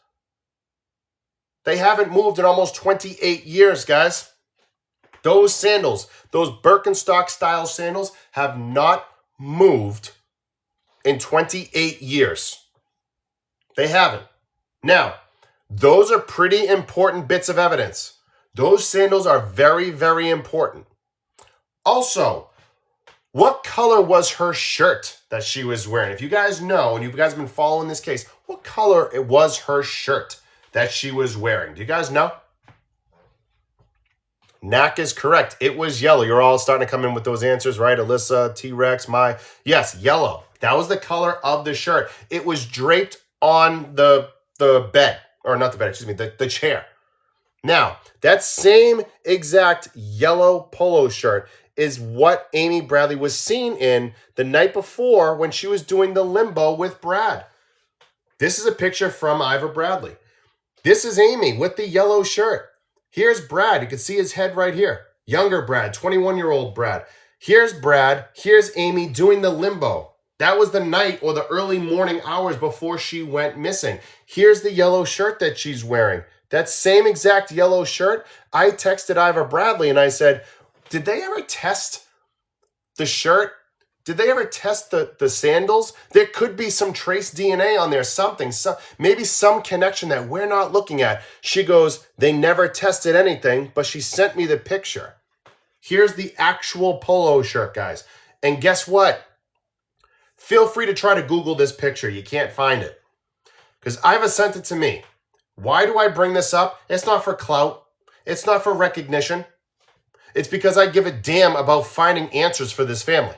They haven't moved in almost 28 years, guys. Those sandals, those Birkenstock-style sandals, have not moved in 28 years. They haven't. Now, those are pretty important bits of evidence. Those sandals are very, very important. Also, what color was her shirt that she was wearing? If you guys know, and you guys have been following this case, what color it was her shirt that she was wearing? Do you guys know? Knack is correct. It was yellow. You're all starting to come in with those answers, right? Alyssa, T-Rex, yes, yellow. That was the color of the shirt. It was draped on the bed, or not the bed, excuse me, the chair. Now, that same exact yellow polo shirt is what Amy Bradley was seen in the night before when she was doing the limbo with Brad. This is a picture from Ivor Bradley. This is Amy with the yellow shirt. Here's Brad. You can see his head right here. Younger Brad, 21-year-old Brad. Here's Brad. Here's Amy doing the limbo. That was the night or the early morning hours before she went missing. Here's the yellow shirt that she's wearing. That same exact yellow shirt, I texted Ivor Bradley and I said, did they ever test the shirt? Did they ever test the sandals? There could be some trace DNA on there, something, maybe some connection that we're not looking at. She goes, they never tested anything, but she sent me the picture. Here's the actual polo shirt, guys. And guess what? Feel free to try to Google this picture. You can't find it. Because Ivor sent it to me. Why do I bring this up? It's not for clout. It's not for recognition. It's because I give a damn about finding answers for this family.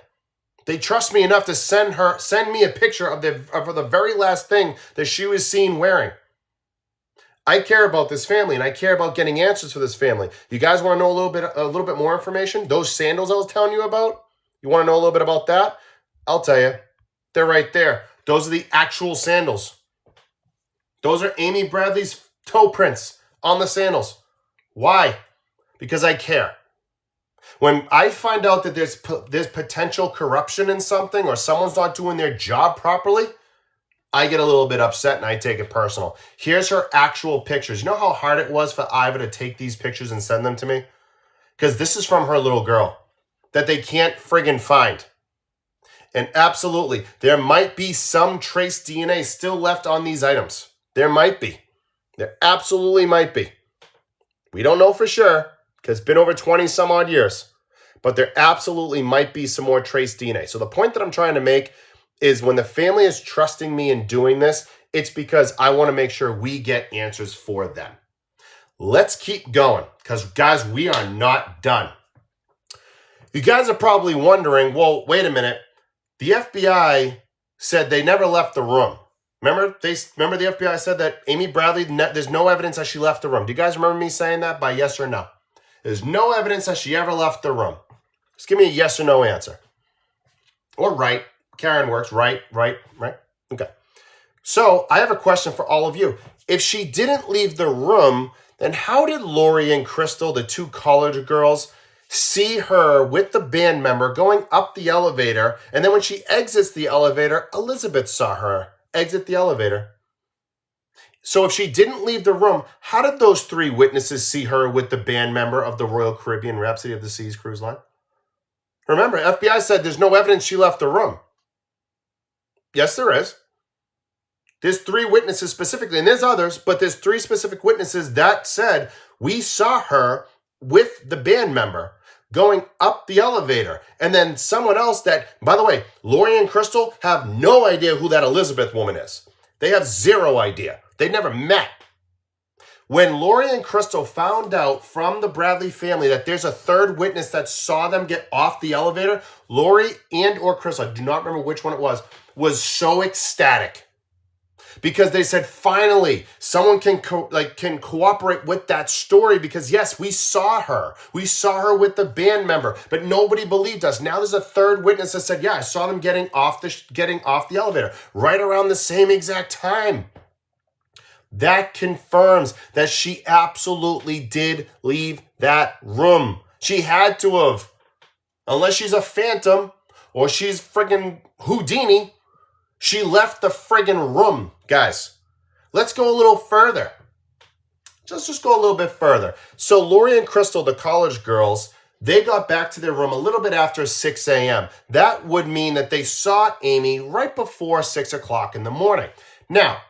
They trust me enough to send me a picture of the very last thing that she was seen wearing. I care about this family and I care about getting answers for this family. You guys want to know a little bit more information? Those sandals I was telling you about? You want to know a little bit about that? I'll tell you. They're right there. Those are the actual sandals. Those are Amy Bradley's toe prints on the sandals. Why? Because I care. When I find out that there's potential corruption in something or someone's not doing their job properly, I get a little bit upset and I take it personal. Here's her actual pictures. You know how hard it was for Ivor to take these pictures and send them to me? Because this is from her little girl that they can't friggin' find. And absolutely, there might be some trace DNA still left on these items. There might be. There absolutely might be. We don't know for sure because it's been over 20 some odd years. But there absolutely might be some more trace DNA. So the point that I'm trying to make is when the family is trusting me in doing this, it's because I want to make sure we get answers for them. Let's keep going because, guys, we are not done. You guys are probably wondering, well, wait a minute. The FBI said they never left the room. Remember the FBI said that Amy Bradley, there's no evidence that she left the room. Do you guys remember me saying that by yes or no? There's no evidence that she ever left the room. Just give me a yes or no answer. Or right. Karen works. Right. Okay. So I have a question for all of you. If she didn't leave the room, then how did Lori and Crystal, the two college girls, see her with the band member going up the elevator? And then when she exits the elevator, Elizabeth saw her exit the elevator. So if she didn't leave the room, how did those three witnesses see her with the band member of the Royal Caribbean Rhapsody of the Seas cruise line? Remember, FBI said there's no evidence she left the room. Yes, there is. There's three witnesses specifically, and there's others, but there's three specific witnesses that said we saw her with the band member going up the elevator. And then someone else that, by the way, Lori and Crystal have no idea who that Elizabeth woman is. They have zero idea. They never met. When Lori and Crystal found out from the Bradley family that there's a third witness that saw them get off the elevator, Lori and or Crystal, I do not remember which one it was so ecstatic. Because they said, finally, someone can cooperate with that story because, yes, we saw her. We saw her with the band member, but nobody believed us. Now there's a third witness that said, yeah, I saw them getting off the elevator right around the same exact time. That confirms that she absolutely did leave that room. She had to have. Unless she's a phantom or she's friggin' Houdini, she left the friggin' room. Guys, let's go a little further. Just go a little bit further. So Lori and Crystal, the college girls, they got back to their room a little bit after 6 a.m. That would mean that they saw Amy right before 6 o'clock in the morning. Now,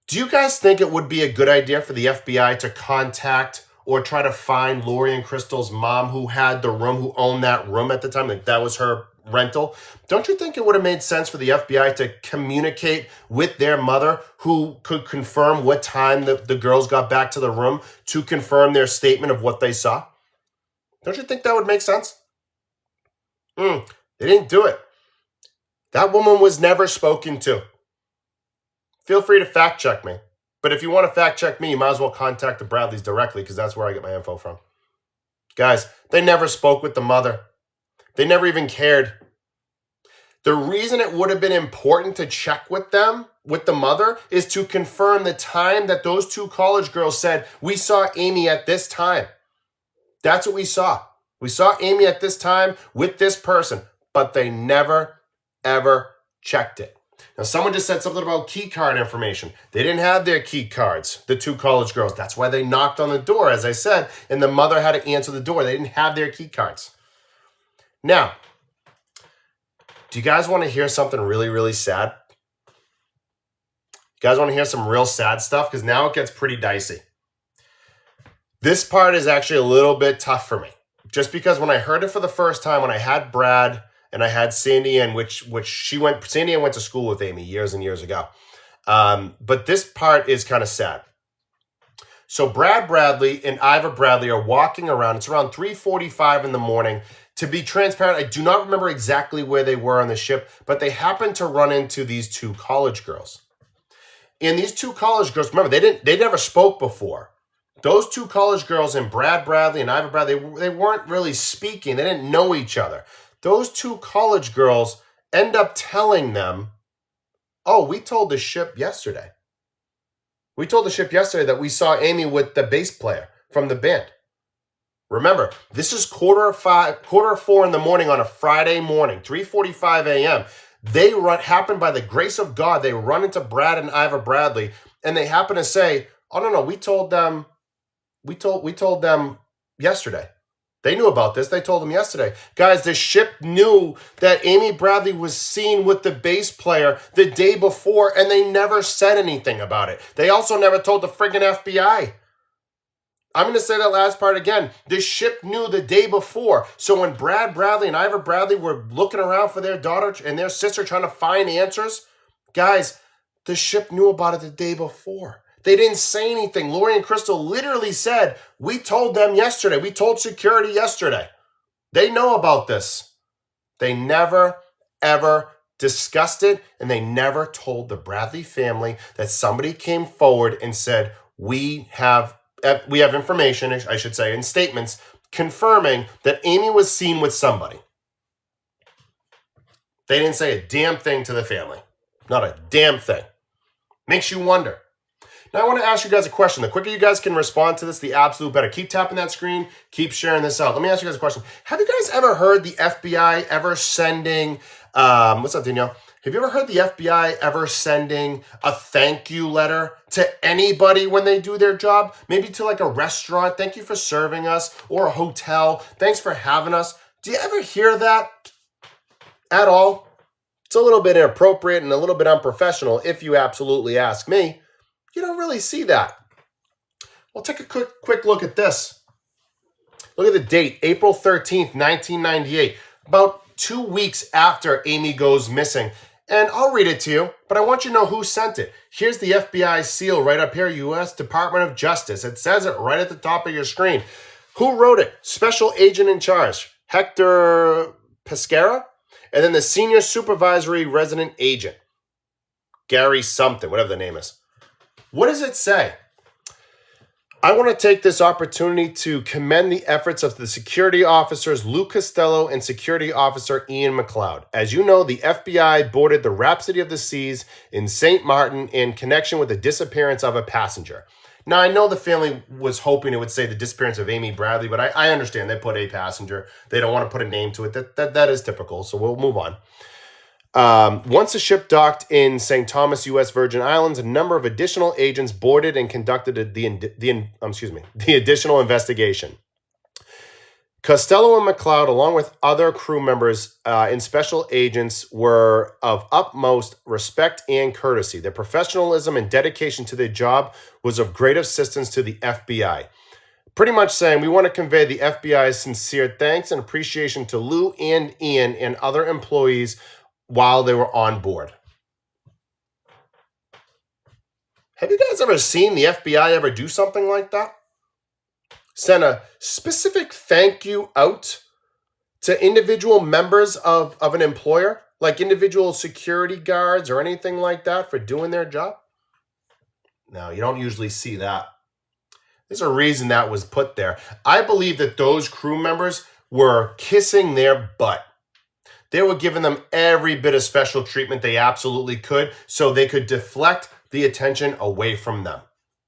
do you guys think it would be a good idea for the FBI to contact or try to find Lori and Crystal's mom who had the room, who owned that room at the time? Like that was her rental. Don't you think it would have made sense for the FBI to communicate with their mother who could confirm what time the girls got back to the room to confirm their statement of what they saw? Don't you think that would make sense? They didn't do it. That woman was never spoken to. Feel free to fact check me. But if you want to fact check me, you might as well contact the Bradleys directly because that's where I get my info from. Guys, they never spoke with the mother. They never even cared. The reason it would have been important to check with them, with the mother, is to confirm the time that those two college girls said, we saw Amy at this time. That's what we saw. We saw Amy at this time with this person. But they never, ever, checked it. Now, someone just said something about key card information. They didn't have their key cards, the two college girls. That's why they knocked on the door, as I said, and the mother had to answer the door. They didn't have their key cards. Now, do you guys want to hear something really, really sad? You guys want to hear some real sad stuff? Because now it gets pretty dicey. This part is actually a little bit tough for me. Just because when I heard it for the first time, when I had Brad and I had Sandy Ann, Sandy Ann went to school with Amy years and years ago. But this part is kind of sad. So Brad Bradley and Iva Bradley are walking around. It's around 3:45 in the morning. To be transparent, I do not remember exactly where they were on the ship, but they happened to run into these two college girls. And these two college girls, remember, they never spoke before. Those two college girls and Brad Bradley and Iva Bradley, they weren't really speaking. They didn't know each other. Those two college girls end up telling them, oh, we told the ship yesterday. We told the ship yesterday that we saw Amy with the bass player from the band. Remember, this is quarter 4 in the morning on a Friday morning, 3:45 a.m. Happened by the grace of God, they run into Brad and Iva Bradley, and they happen to say, oh, no, we told them yesterday. They knew about this. They told them yesterday. Guys, the ship knew that Amy Bradley was seen with the bass player the day before, and they never said anything about it. They also never told the friggin' FBI. I'm going to say that last part again. The ship knew the day before. So when Brad Bradley and Iva Bradley were looking around for their daughter and their sister trying to find answers, guys, the ship knew about it the day before. They didn't say anything. Lori and Crystal literally said, we told them yesterday. We told security yesterday. They know about this. They never, ever discussed it, and they never told the Bradley family that somebody came forward and said, we have information, I should say, in statements confirming that Amy was seen with somebody. They didn't say a damn thing to the family. Not a damn thing. Makes you wonder. Now, I want to ask you guys a question. The quicker you guys can respond to this, the absolute better. Keep tapping that screen. Keep sharing this out. Let me ask you guys a question. Have you guys ever heard the FBI ever sending, what's up, Danielle? Have you ever heard the FBI ever sending a thank you letter to anybody when they do their job? Maybe to like a restaurant, thank you for serving us, or a hotel, thanks for having us. Do you ever hear that at all? It's a little bit inappropriate and a little bit unprofessional, if you absolutely ask me. You don't really see that. Well, take a quick look at this. Look at the date, April 13th, 1998, about 2 weeks after Amy goes missing. And I'll read it to you, but I want you to know who sent it. Here's the FBI seal right up here, U.S. Department of Justice. It says it right at the top of your screen. Who wrote it? Special agent in charge, Hector Pesquera. And then the senior supervisory resident agent, Gary something, whatever the name is. What does it say? I want to take this opportunity to commend the efforts of the security officers Lou Costello and security officer Ian McLeod. As you know, the FBI boarded the Rhapsody of the Seas in St. Martin in connection with the disappearance of a passenger. Now, I know the family was hoping it would say the disappearance of Amy Bradley, but I understand they put a passenger. They don't want to put a name to it. That is typical, so we'll move on. Once the ship docked in St. Thomas, U.S. Virgin Islands, a number of additional agents boarded and conducted the additional investigation. Costello and McLeod, along with other crew members and special agents, were of utmost respect and courtesy. Their professionalism and dedication to their job was of great assistance to the FBI. Pretty much saying, we want to convey the FBI's sincere thanks and appreciation to Lou and Ian and other employees while they were on board. Have you guys ever seen the FBI ever do something like that? Send a specific thank you out to individual members of an employer, like individual security guards or anything like that for doing their job? No, you don't usually see that. There's a reason that was put there. I believe that those crew members were kissing their butt. They were giving them every bit of special treatment they absolutely could so they could deflect the attention away from them.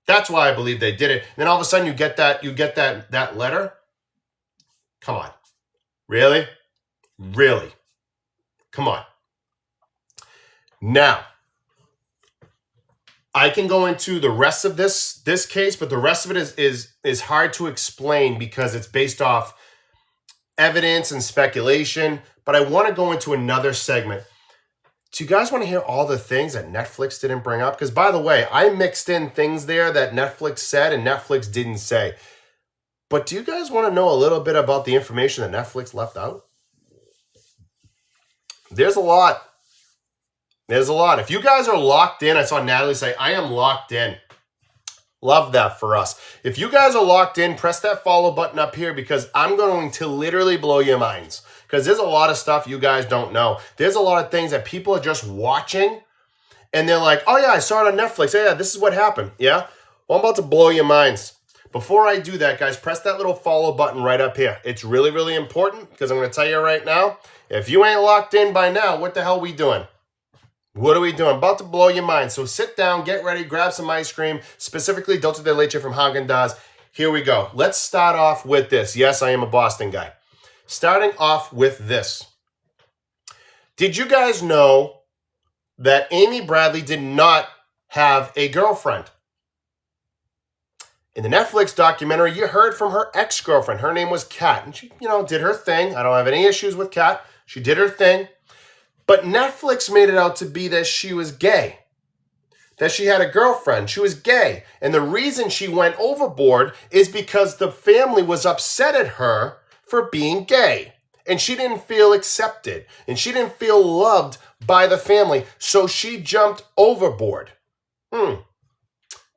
That's why I believe they did it. And then all of a sudden you get that letter. Come on. Really? Really? Come on. Now, I can go into the rest of this case, but the rest of it is hard to explain because it's based off evidence and speculation. But I want to go into another segment. Do you guys want to hear all the things that Netflix didn't bring up? Because, by the way, I mixed in things there that Netflix said and Netflix didn't say. But do you guys want to know a little bit about the information that Netflix left out? There's a lot. There's a lot. If you guys are locked in, I saw Natalie say, I am locked in. Love that for us. If you guys are locked in, press that follow button up here because I'm going to literally blow your minds. Because there's a lot of stuff you guys don't know. There's a lot of things that people are just watching and they're like, oh yeah, I saw it on Netflix. Yeah, this is what happened. Yeah? Well, I'm about to blow your minds. Before I do that, guys, press that little follow button right up here. It's really, really important because I'm going to tell you right now, if you ain't locked in by now, what the hell are we doing? What are we doing? About to blow your mind. So sit down, get ready, grab some ice cream, specifically Dulce de Leche from Haagen-Dazs. Here we go. Let's start off with this. Yes, I am a Boston guy. Starting off with this. Did you guys know that Amy Bradley did not have a girlfriend? In the Netflix documentary, you heard from her ex-girlfriend. Her name was Kat, and she, did her thing. I don't have any issues with Kat. She did her thing. But Netflix made it out to be that she was gay, that she had a girlfriend. She was gay. And the reason she went overboard is because the family was upset at her for being gay. And she didn't feel accepted. And she didn't feel loved by the family. So she jumped overboard.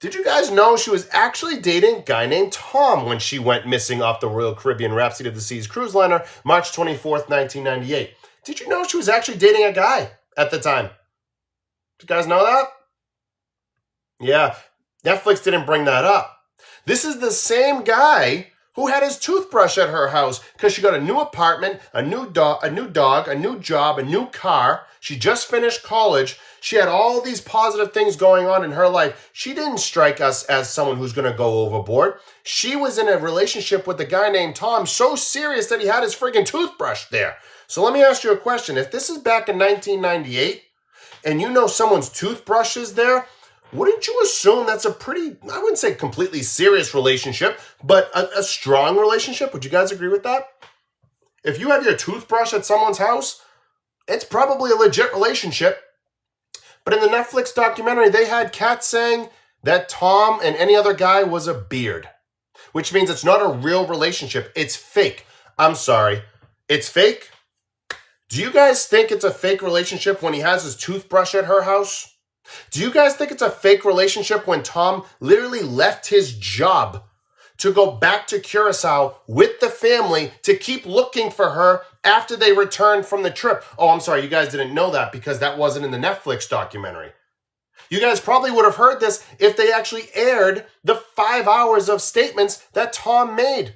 Did you guys know she was actually dating a guy named Tom when she went missing off the Royal Caribbean Rhapsody of the Seas cruise liner, March 24th, 1998? Did you know she was actually dating a guy at the time? Did you guys know that? Yeah, Netflix didn't bring that up. This is the same guy who had his toothbrush at her house because she got a new apartment, a new dog, a new job, a new car. She just finished college. She had all these positive things going on in her life. She didn't strike us as someone who's going to go overboard. She was in a relationship with a guy named Tom, so serious that he had his friggin' toothbrush there. So let me ask you a question. If this is back in 1998 and you know someone's toothbrush is there, wouldn't you assume that's a pretty, I wouldn't say completely serious relationship, but a strong relationship? Would you guys agree with that? If you have your toothbrush at someone's house, it's probably a legit relationship. But in the Netflix documentary, they had Kat saying that Tom and any other guy was a beard, which means it's not a real relationship. It's fake. I'm sorry. It's fake? Do you guys think it's a fake relationship when he has his toothbrush at her house? Do you guys think it's a fake relationship when Tom literally left his job to go back to Curacao with the family to keep looking for her after they returned from the trip? Oh, I'm sorry, you guys didn't know that because that wasn't in the Netflix documentary. You guys probably would have heard this if they actually aired the 5 hours of statements that Tom made.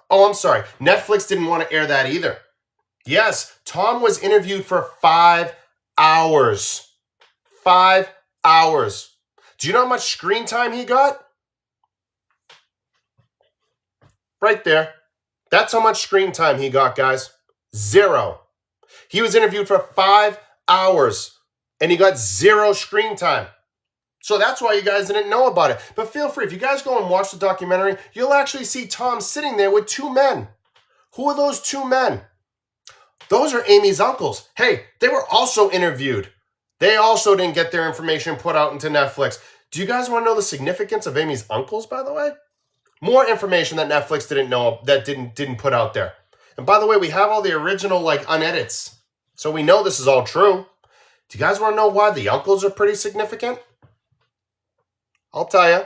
Oh, I'm sorry, Netflix didn't want to air that either. Yes, Tom was interviewed for 5 hours. 5 hours. Do you know how much screen time he got? Right there. That's how much screen time he got, guys. 0. He was interviewed for 5 hours and he got 0 screen time. So that's why you guys didn't know about it. But feel free, if you guys go and watch the documentary, you'll actually see Tom sitting there with 2 men. Who are those 2 men? Those are Amy's uncles. Hey, they were also interviewed. They also didn't get their information put out into Netflix. Do you guys want to know the significance of Amy's uncles, by the way? More information that Netflix didn't know, that didn't put out there. And by the way, we have all the original unedits. So we know this is all true. Do you guys want to know why the uncles are pretty significant? I'll tell you.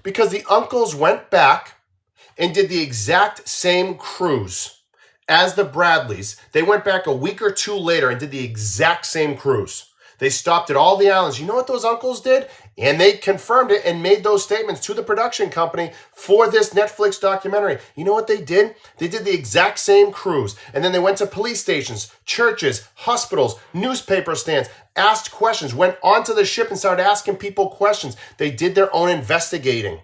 Because the uncles went back and did the exact same cruise as the Bradleys. They went back a week or 2 later and did the exact same cruise. They stopped at all the islands. You know what those uncles did? And they confirmed it and made those statements to the production company for this Netflix documentary. You know what they did? They did the exact same cruise. And then they went to police stations, churches, hospitals, newspaper stands, asked questions, went onto the ship and started asking people questions. They did their own investigating.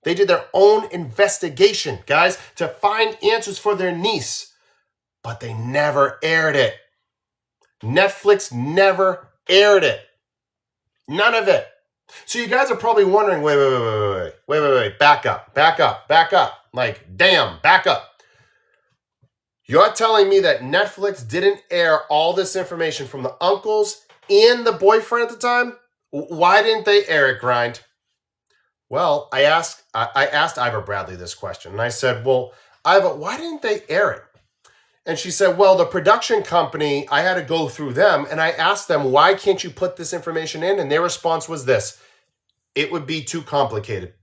They did their own investigation, guys, to find answers for their niece. But they never aired it. Netflix never aired it. None of it. So you guys are probably wondering, wait, back up. Like, damn, back up. You're telling me that Netflix didn't air all this information from the uncles and the boyfriend at the time? Why didn't they air it, Grind? Well, I asked Iva Bradley this question, and I said, well, Iva, why didn't they air it? And she said, well, the production company, I had to go through them, and I asked them, why can't you put this information in? And their response was this: it would be too complicated.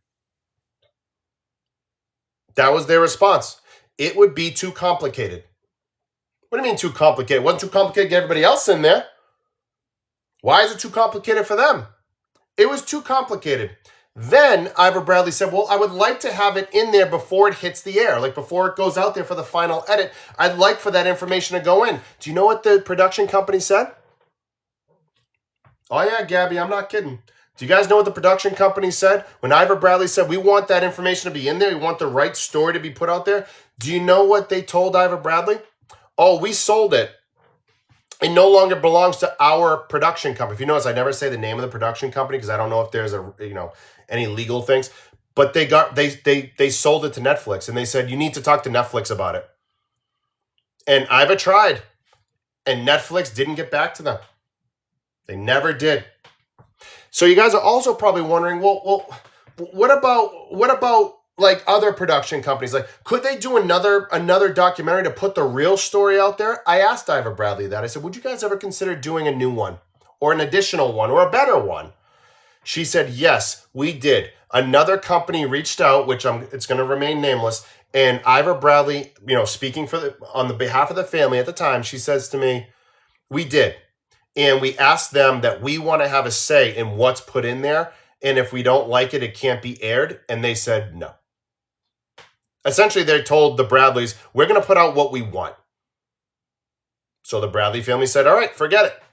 That was their response. It would be too complicated. What do you mean too complicated? It wasn't too complicated to get everybody else in there. Why is it too complicated for them? It was too complicated. Then Iva Bradley said, well, I would like to have it in there before it hits the air, like before it goes out there for the final edit. I'd like for that information to go in. Do you know what the production company said? Oh yeah, Gabby, I'm not kidding. Do you guys know what the production company said? When Iva Bradley said, we want that information to be in there, we want the right story to be put out there. Do you know what they told Iva Bradley? Oh, we sold it. It no longer belongs to our production company. If you notice, I never say the name of the production company because I don't know if there's any legal things. But they sold it to Netflix, and they said you need to talk to Netflix about it. And Iva tried, and Netflix didn't get back to them. They never did. So you guys are also probably wondering, well, what about like other production companies? Like, could they do another documentary to put the real story out there? I asked Iva Bradley that. I said, would you guys ever consider doing a new one or an additional one or a better one? She said, yes, we did. Another company reached out, which it's going to remain nameless. And Iva Bradley, speaking on the behalf of the family at the time, she says to me, we did. And we asked them that we want to have a say in what's put in there. And if we don't like it, it can't be aired. And they said no. Essentially, they told the Bradleys, we're going to put out what we want. So the Bradley family said, all right, forget it.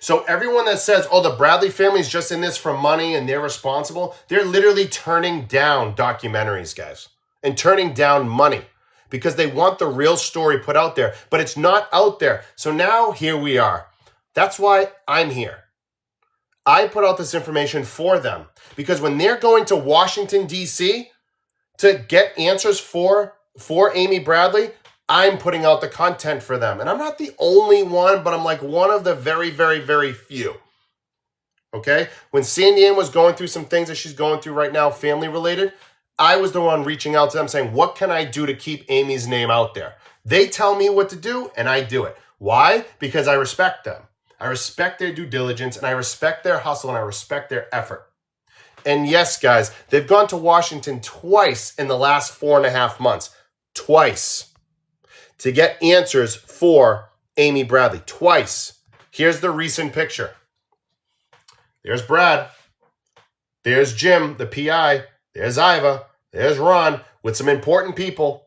So everyone that says, oh, the Bradley family's just in this for money and they're responsible, they're literally turning down documentaries, guys, and turning down money because they want the real story put out there, but it's not out there. So now here we are. That's why I'm here. I put out this information for them because when they're going to Washington, D.C., to get answers for Amy Bradley, I'm putting out the content for them. And I'm not the only one, but I'm like one of the very, very, very few. Okay? When Sandy Ann was going through some things that she's going through right now, family related, I was the one reaching out to them saying, what can I do to keep Amy's name out there? They tell me what to do and I do it. Why? Because I respect them. I respect their due diligence and I respect their hustle and I respect their effort. And yes, guys, they've gone to Washington twice in the last 4.5 months. Twice. To get answers for Amy Bradley. Twice. Here's the recent picture. There's Brad. There's Jim, the PI. There's Iva. There's Ron with some important people.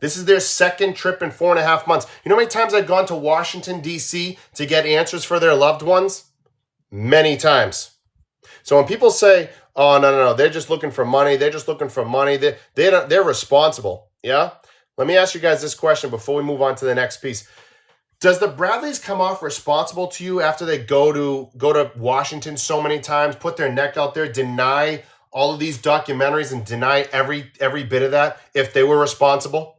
This is their second trip in 4.5 months. You know how many times I've gone to Washington, D.C. to get answers for their loved ones? Many times. So when people say, oh, no, they're just looking for money. They're just looking for money. They're responsible. Yeah? Let me ask you guys this question before we move on to the next piece. Does the Bradleys come off responsible to you after they go to Washington so many times, put their neck out there, deny all of these documentaries and deny every bit of that if they were responsible?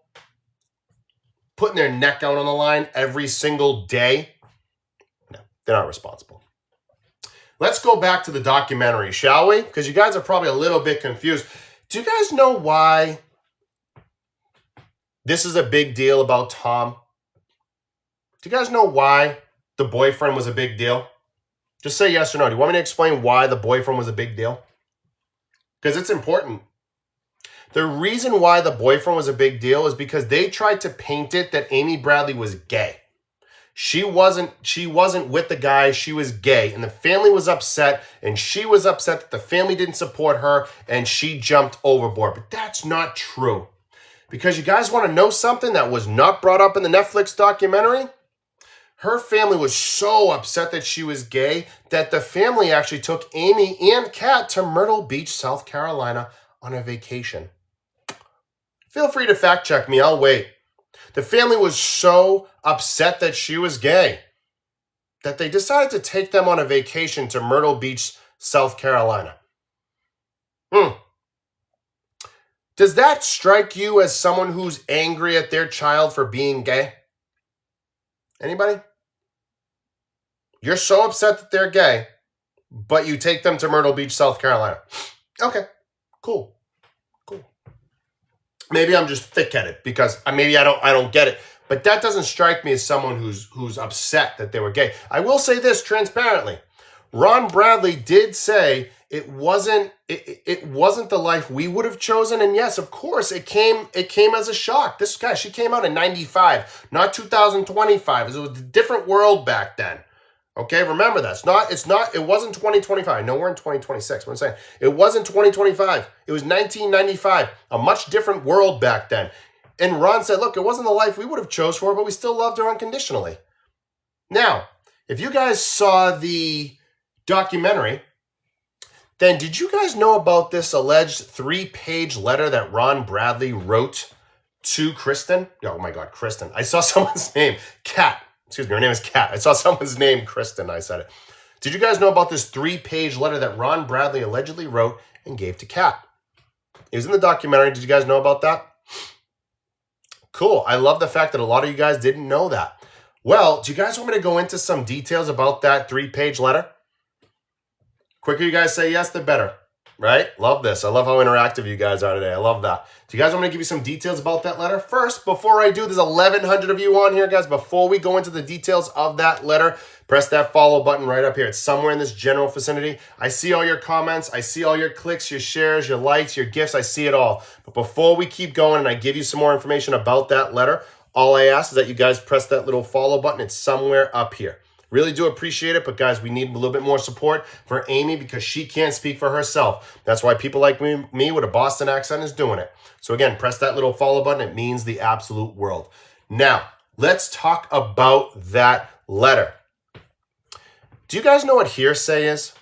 Putting their neck out on the line every single day? No, they're not responsible. Let's go back to the documentary, shall we? Because you guys are probably a little bit confused. Do you guys know why this is a big deal about Tom? Do you guys know why the boyfriend was a big deal? Just say yes or no. Do you want me to explain why the boyfriend was a big deal? Because it's important. The reason why the boyfriend was a big deal is because they tried to paint it that Amy Bradley was gay. She wasn't with the guy, she was gay. And the family was upset, and she was upset that the family didn't support her, and she jumped overboard. But that's not true. Because you guys want to know something that was not brought up in the Netflix documentary? Her family was so upset that she was gay that the family actually took Amy and Kat to Myrtle Beach, South Carolina on a vacation. Feel free to fact check me, I'll wait. The family was so upset that she was gay that they decided to take them on a vacation to Myrtle Beach, South Carolina. Does that strike you as someone who's angry at their child for being gay? Anybody? You're so upset that they're gay, but you take them to Myrtle Beach, South Carolina. Okay, cool. Maybe I'm just thick-headed because maybe I don't get it. But that doesn't strike me as someone who's upset that they were gay. I will say this transparently. Ron Bradley did say it wasn't the life we would have chosen. And yes, of course, it came as a shock. This guy, she came out in 95, not 2025. It was a different world back then. Okay, remember that. It wasn't 2025. No, we're in 2026. What I'm saying, it wasn't 2025. It was 1995. A much different world back then. And Ron said, look, it wasn't the life we would have chose for her, but we still loved her unconditionally. Now, if you guys saw the documentary, then did you guys know about this alleged 3-page letter that Ron Bradley wrote to Kristen? Oh my God, Kristen. I saw someone's name, Kat. Excuse me, her name is Kat. I saw someone's name, Kristen. I said it. Did you guys know about this 3-page letter that Ron Bradley allegedly wrote and gave to Kat? It was in the documentary. Did you guys know about that? Cool. I love the fact that a lot of you guys didn't know that. Well, do you guys want me to go into some details about that 3-page letter? Quicker you guys say yes, the better. Right? Love this. I love how interactive you guys are today. I love that. Do you guys want me to give you some details about that letter? First, before I do, there's 1,100 of you on here, guys. Before we go into the details of that letter, press that follow button right up here. It's somewhere in this general vicinity. I see all your comments. I see all your clicks, your shares, your likes, your gifts. I see it all. But before we keep going and I give you some more information about that letter, all I ask is that you guys press that little follow button. It's somewhere up here. Really do appreciate it, but guys, we need a little bit more support for Amy because she can't speak for herself. That's why people like me with a Boston accent is doing it. So again, press that little follow button. It means the absolute world. Now, let's talk about that letter. Do you guys know what hearsay is?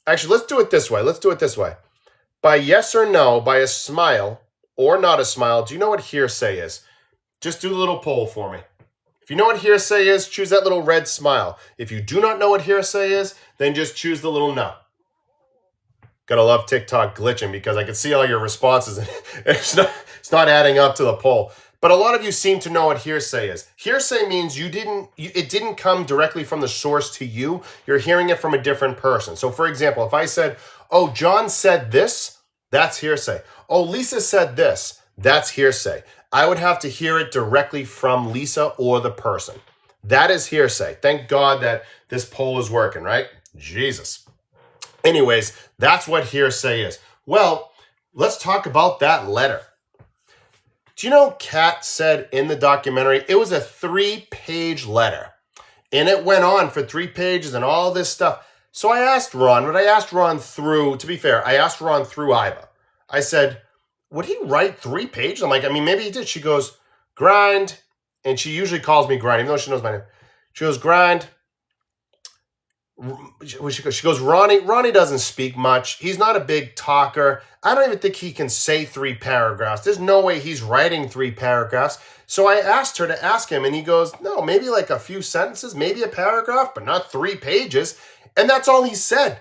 Actually, let's do it this way. By yes or no, by a smile or not a smile, do you know what hearsay is? Just do a little poll for me. If you know what hearsay is, choose that little red smile. If you do not know what hearsay is, then just choose the little no. Gotta love TikTok glitching because I can see all your responses. It's not adding up to the poll. But a lot of you seem to know what hearsay is. Hearsay means it didn't come directly from the source to you. You're hearing it from a different person. So for example, if I said, oh, John said this, that's hearsay. Oh, Lisa said this, that's hearsay. I would have to hear it directly from Lisa or the person. That is hearsay. Thank God that this poll is working, right? Jesus. Anyways, that's what hearsay is. Well, let's talk about that letter. Do you know Kat said in the documentary, it was a 3-page letter. And it went on for 3 pages and all this stuff. So I asked Ron, to be fair, I asked Ron through Iva. I said, would he write 3 pages? I'm like, maybe he did. She goes, Grind. And she usually calls me Grind, even though she knows my name. She goes, Grind. She goes, Ronnie doesn't speak much. He's not a big talker. I don't even think he can say 3 paragraphs. There's no way he's writing 3 paragraphs. So I asked her to ask him, and he goes, no, maybe like a few sentences, maybe a paragraph, but not 3 pages. And that's all he said.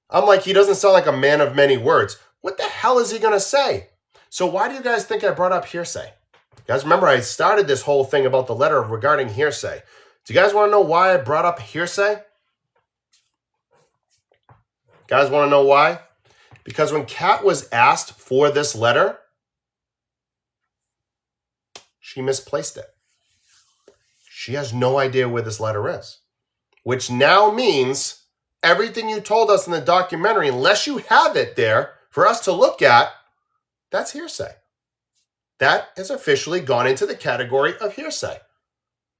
I'm like, he doesn't sound like a man of many words. What the hell is he going to say? So why do you guys think I brought up hearsay? You guys remember I started this whole thing about the letter regarding hearsay. Do you guys want to know why I brought up hearsay? Guys want to know why? Because when Kat was asked for this letter, she misplaced it. She has no idea where this letter is, which now means everything you told us in the documentary, unless you have it there for us to look at, that's hearsay. That has officially gone into the category of hearsay.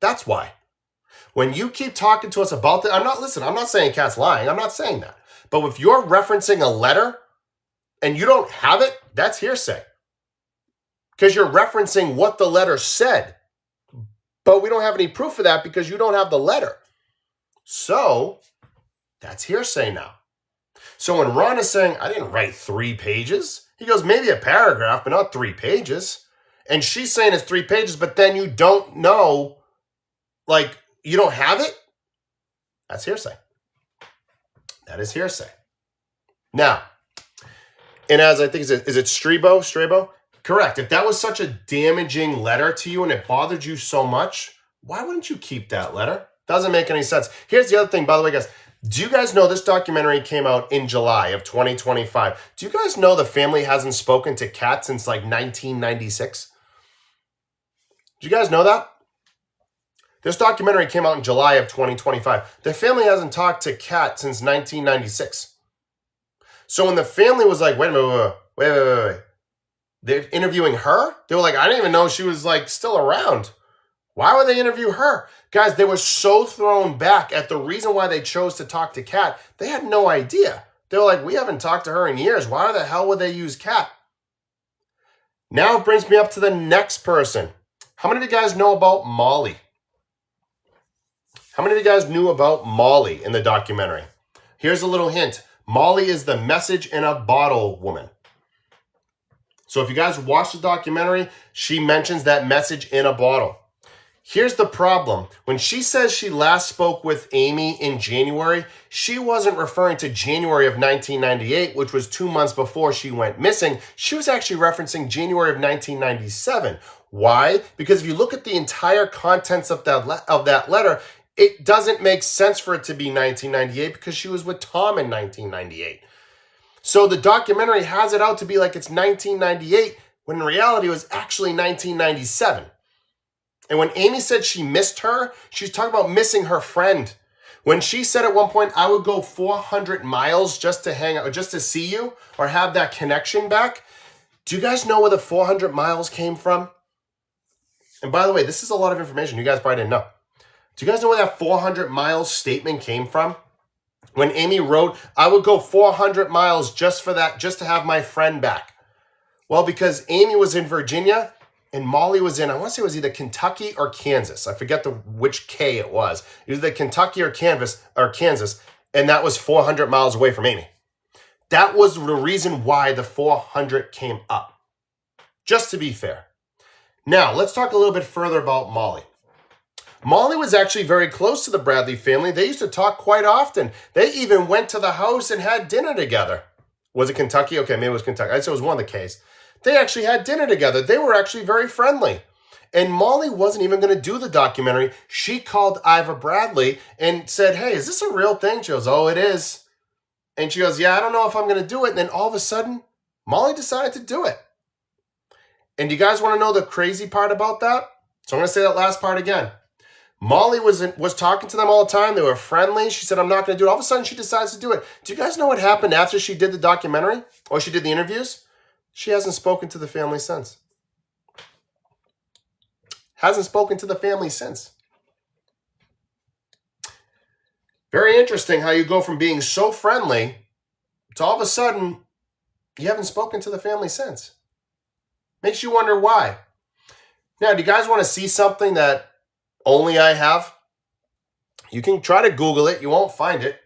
That's why. When you keep talking to us about that, I'm not saying Kat's lying. I'm not saying that. But if you're referencing a letter and you don't have it, that's hearsay. Because you're referencing what the letter said. But we don't have any proof of that because you don't have the letter. So that's hearsay now. So when Ron is saying, I didn't write 3 pages, he goes, maybe a paragraph, but not 3 pages. And she's saying it's 3 pages, but then you don't know, like, you don't have it? That's hearsay. That is hearsay. Now, and as I think, is it Strabo? Strabo? Correct. If that was such a damaging letter to you and it bothered you so much, why wouldn't you keep that letter? Doesn't make any sense. Here's the other thing, by the way, guys. Do you guys know this documentary came out in July of 2025? Do you guys know the family hasn't spoken to Kat since like 1996? Do you guys know that? This documentary came out in July of 2025. The family hasn't talked to Kat since 1996. So when the family was like, wait a minute, wait. They're interviewing her? They were like, I didn't even know she was like still around. Why would they interview her? Guys, they were so thrown back at the reason why they chose to talk to Kat. They had no idea. They were like, we haven't talked to her in years. Why the hell would they use Kat? Now it brings me up to the next person. How many of you guys know about Molly? How many of you guys knew about Molly in the documentary? Here's a little hint. Molly is the message in a bottle woman. So if you guys watch the documentary, she mentions that message in a bottle. Here's the problem. When she says she last spoke with Amy in January, she wasn't referring to January of 1998, which was 2 months before she went missing. She was actually referencing January of 1997. Why? Because if you look at the entire contents of that letter, it doesn't make sense for it to be 1998 because she was with Tom in 1998. So the documentary has it out to be like it's 1998 when in reality it was actually 1997. And when Amy said she missed her, she's talking about missing her friend. When she said at one point, I would go 400 miles just to hang out, just to see you or have that connection back. Do you guys know where the 400 miles came from? And by the way, this is a lot of information you guys probably didn't know. Do you guys know where that 400 miles statement came from? When Amy wrote, I would go 400 miles just for that, just to have my friend back. Well, because Amy was in Virginia and Molly was in, I want to say it was either Kentucky or Kansas. I forget which K it was. It was either Kentucky or Kansas, and that was 400 miles away from Amy. That was the reason why the 400 came up. Just to be fair. Now, let's talk a little bit further about Molly. Molly was actually very close to the Bradley family. They used to talk quite often. They even went to the house and had dinner together. Was it Kentucky? Okay, maybe it was Kentucky. I'd say it was one of the Ks. They actually had dinner together. They were actually very friendly. And Molly wasn't even going to do the documentary. She called Iva Bradley and said, hey, is this a real thing? She goes, oh, it is. And she goes, yeah, I don't know if I'm going to do it. And then all of a sudden, Molly decided to do it. And you guys want to know the crazy part about that? So I'm going to say that last part again. Molly was talking to them all the time. They were friendly. She said, I'm not going to do it. All of a sudden, she decides to do it. Do you guys know what happened after she did the documentary or she did the interviews? She hasn't spoken to the family since. Hasn't spoken to the family since. Very interesting how you go from being so friendly to all of a sudden, you haven't spoken to the family since. Makes you wonder why. Now, do you guys want to see something that only I have? You can try to Google it. You won't find it.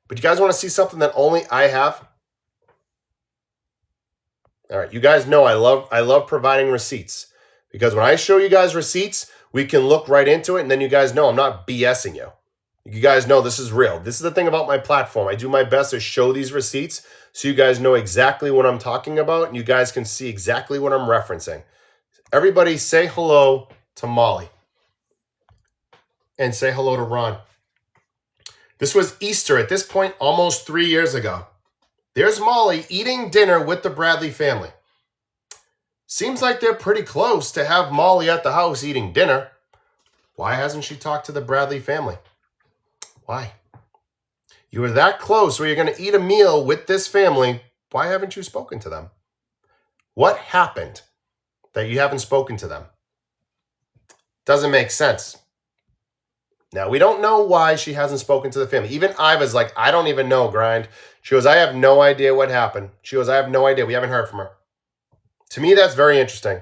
But you guys want to see something that only I have? All right. You guys know I love providing receipts. Because when I show you guys receipts, we can look right into it. And then you guys know I'm not BSing you. You guys know this is real. This is the thing about my platform. I do my best to show these receipts so you guys know exactly what I'm talking about. And you guys can see exactly what I'm referencing. Everybody say hello to Molly. And say hello to Ron. This was Easter at this point almost 3 years ago. There's Molly eating dinner with the Bradley family. Seems like they're pretty close to have Molly at the house eating dinner. Why hasn't she talked to the Bradley family? Why? You were that close where you're going to eat a meal with this family. Why haven't you spoken to them? What happened that you haven't spoken to them? Doesn't make sense. Now, we don't know why she hasn't spoken to the family. Even Iva's like, I don't even know, Grind. She goes, I have no idea what happened. She goes, I have no idea. We haven't heard from her. To me, that's very interesting.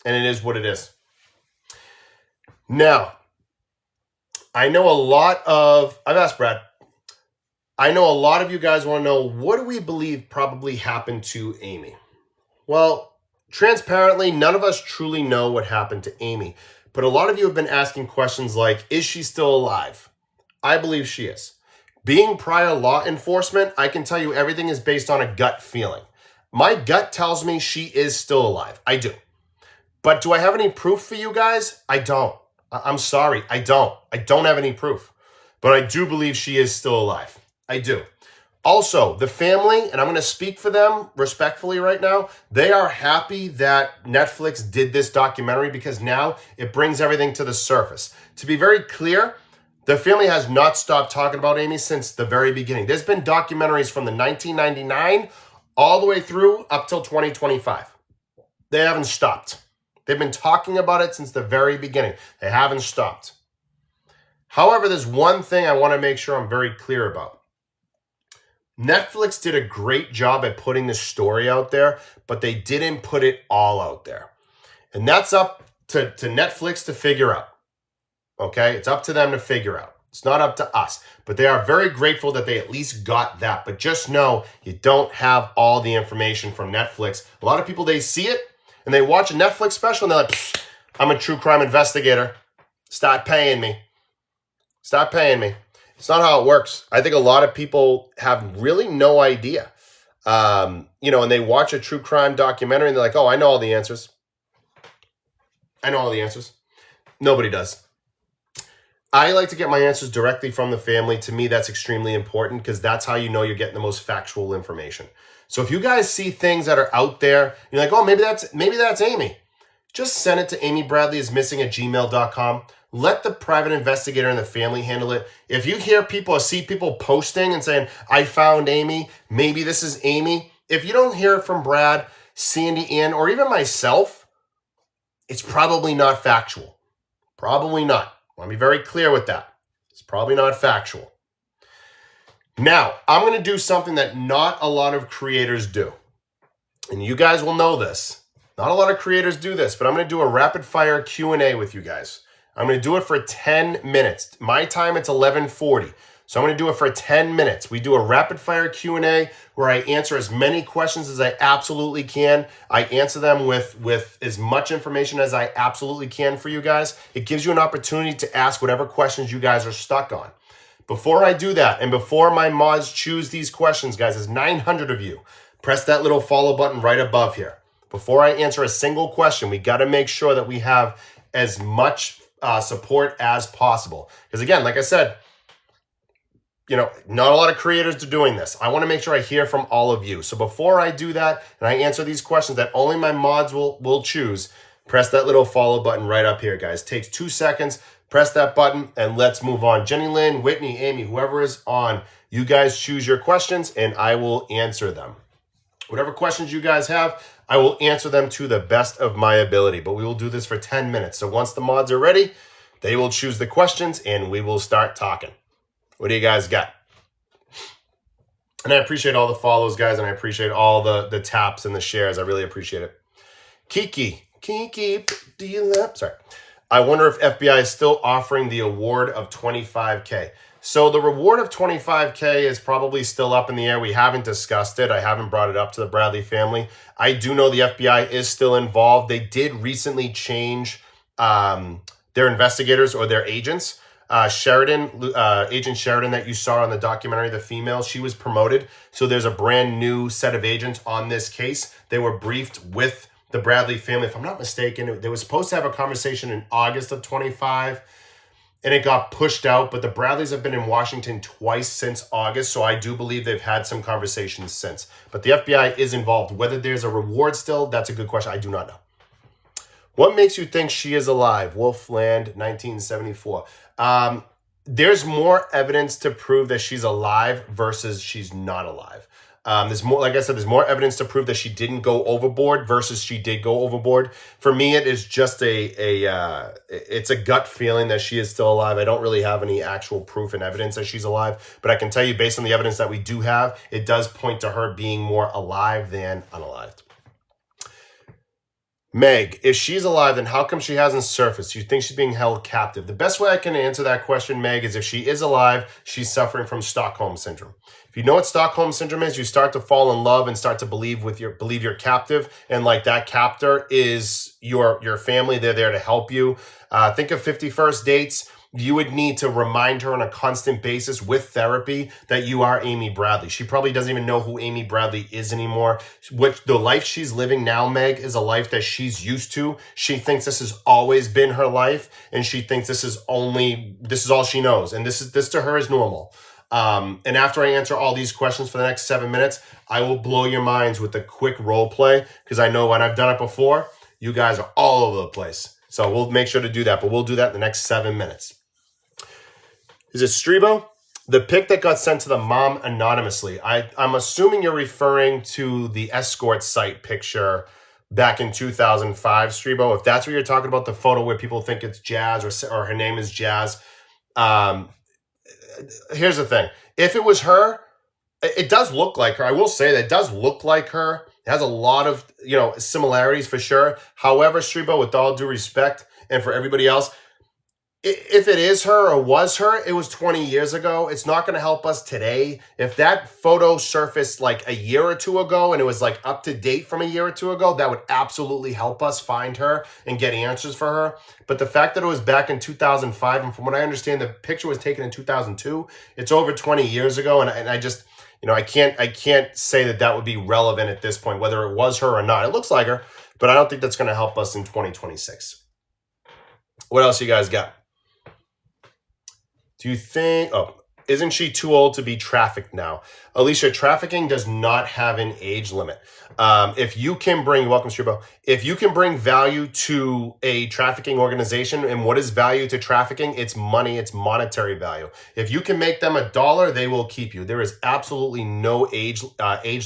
And it is what it is. Now, I've asked Brad, I know a lot of you guys want to know, what do we believe probably happened to Amy? Well, transparently, none of us truly know what happened to Amy. But a lot of you have been asking questions like, is she still alive? I believe she is. Being prior law enforcement, I can tell you everything is based on a gut feeling. My gut tells me she is still alive. I do. But do I have any proof for you guys? I don't. I'm sorry. I don't. I don't have any proof. But I do believe she is still alive. I do. Also, the family, and I'm going to speak for them respectfully right now, they are happy that Netflix did this documentary because now it brings everything to the surface. To be very clear, the family has not stopped talking about Amy since the very beginning. There's been documentaries from the 1999 all the way through up till 2025. They haven't stopped. They've been talking about it since the very beginning. They haven't stopped. However, there's one thing I want to make sure I'm very clear about. Netflix did a great job at putting the story out there, but they didn't put it all out there. And that's up to Netflix to figure out. Okay? It's up to them to figure out. It's not up to us. But they are very grateful that they at least got that. But just know you don't have all the information from Netflix. A lot of people, they see it and they watch a Netflix special and they're like, I'm a true crime investigator. Stop paying me. Stop paying me. It's not how it works. I think a lot of people have really no idea. And they watch a true crime documentary and they're like, oh, I know all the answers. I know all the answers. Nobody does. I like to get my answers directly from the family. To me, that's extremely important because that's how you know you're getting the most factual information. So if you guys see things that are out there, you're like, oh, maybe that's Amy. Just send it to amybradleyismissing@gmail.com. Let the private investigator and the family handle it. If you hear people or see people posting and saying, I found Amy, maybe this is Amy. If you don't hear it from Brad, Sandy, Ann, or even myself, it's probably not factual. Probably not. I want to be very clear with that. It's probably not factual. Now, I'm going to do something that not a lot of creators do. And you guys will know this. Not a lot of creators do this, but I'm going to do a rapid fire Q&A with you guys. I'm going to do it for 10 minutes. My time, it's 11:40. So I'm going to do it for 10 minutes. We do a rapid fire Q&A where I answer as many questions as I absolutely can. I answer them with as much information as I absolutely can for you guys. It gives you an opportunity to ask whatever questions you guys are stuck on. Before I do that, and before my mods choose these questions, guys, there's 900 of you. Press that little follow button right above here. Before I answer a single question, we got to make sure that we have as much support as possible. Because again, like I said, not a lot of creators are doing this. I want to make sure I hear from all of you. So before I do that and I answer these questions that only my mods will choose, press that little follow button right up here, guys. It takes 2 seconds. Press that button and let's move on. Jenny Lynn, Whitney, Amy, whoever is on, you guys choose your questions and I will answer them. Whatever questions you guys have, I will answer them to the best of my ability, but we will do this for 10 minutes. So once the mods are ready, they will choose the questions and we will start talking. What do you guys got? And I appreciate all the follows, guys, and I appreciate all the taps and the shares. I really appreciate it. Kiki, do you love? Sorry. I wonder if FBI is still offering the award of $25K. So the reward of $25K is probably still up in the air. We haven't discussed it. I haven't brought it up to the Bradley family. I do know the FBI is still involved. They did recently change their investigators or their agents. Agent Sheridan that you saw on the documentary, the female, she was promoted. So there's a brand new set of agents on this case. They were briefed with the Bradley family. If I'm not mistaken, they were supposed to have a conversation in August of 25. And it got pushed out, but the Bradleys have been in Washington twice since August, so I do believe they've had some conversations since. But the FBI is involved. Whether there's a reward still, that's a good question. I do not know. What makes you think she is alive? Wolfland, 1974. There's more evidence to prove that she's alive versus she's not alive. There's more, like I said, there's more evidence to prove that she didn't go overboard versus she did go overboard. For me, it is just it's a gut feeling that she is still alive. I don't really have any actual proof and evidence that she's alive, but I can tell you based on the evidence that we do have, it does point to her being more alive than unalived. Meg, if she's alive, then how come she hasn't surfaced? You think she's being held captive? The best way I can answer that question, Meg, is if she is alive, she's suffering from Stockholm Syndrome. If you know what Stockholm Syndrome is, you start to fall in love and start to believe you're captive, and like that captor is your family. They're there to help you. Think of 50 First Dates. you would need to remind her on a constant basis with therapy that you are Amy Bradley. She probably doesn't even know who Amy Bradley is anymore. Which the life she's living now, Meg, is a life that she's used to. She thinks this has always been her life, and she thinks this is all she knows, and this to her is normal. And after I answer all these questions for the next 7 minutes, I will blow your minds with a quick role play, because I know when I've done it before, you guys are all over the place. So we'll make sure to do that, but we'll do that in the next 7 minutes. Is it Strebo? The pic that got sent to the mom anonymously. I'm assuming you're referring to the escort site picture back in 2005, Strebo. If that's what you're talking about, the photo where people think it's Jazz or her name is Jazz. Here's the thing. If it was her, it does look like her. I will say that it does look like her. It has a lot of, similarities for sure. However, Strebo, with all due respect, and for everybody else, if it is her or was her, it was 20 years ago. It's not going to help us today. If that photo surfaced like a year or two ago and it was like up to date from a year or two ago, that would absolutely help us find her and get answers for her. But the fact that it was back in 2005, and from what I understand, the picture was taken in 2002, it's over 20 years ago. And I just, I can't say that would be relevant at this point, whether it was her or not. It looks like her, but I don't think that's going to help us in 2026. What else you guys got? Do you think, isn't she too old to be trafficked now? Alicia, trafficking does not have an age limit. If you can bring, welcome, Strebo. If you can bring value to a trafficking organization, and what is value to trafficking? It's money, it's monetary value. If you can make them $1, they will keep you. There is absolutely no age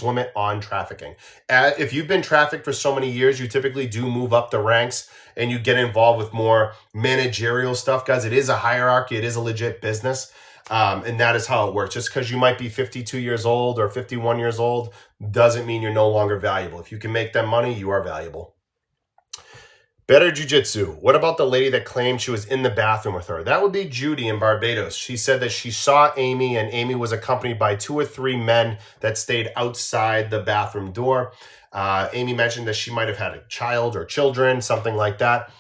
limit on trafficking. If you've been trafficked for so many years, you typically do move up the ranks and you get involved with more managerial stuff, guys. It is a hierarchy. It is a legit business. And that is how it works. Just because you might be 52 years old or 51 years old doesn't mean you're no longer valuable. If you can make them money, you are valuable. Better Jiu-Jitsu. What about the lady that claimed she was in the bathroom with her? That would be Judy in Barbados. She said that she saw Amy, and Amy was accompanied by 2 or 3 men that stayed outside the bathroom door. Amy mentioned that she might have had a child or children, something like that.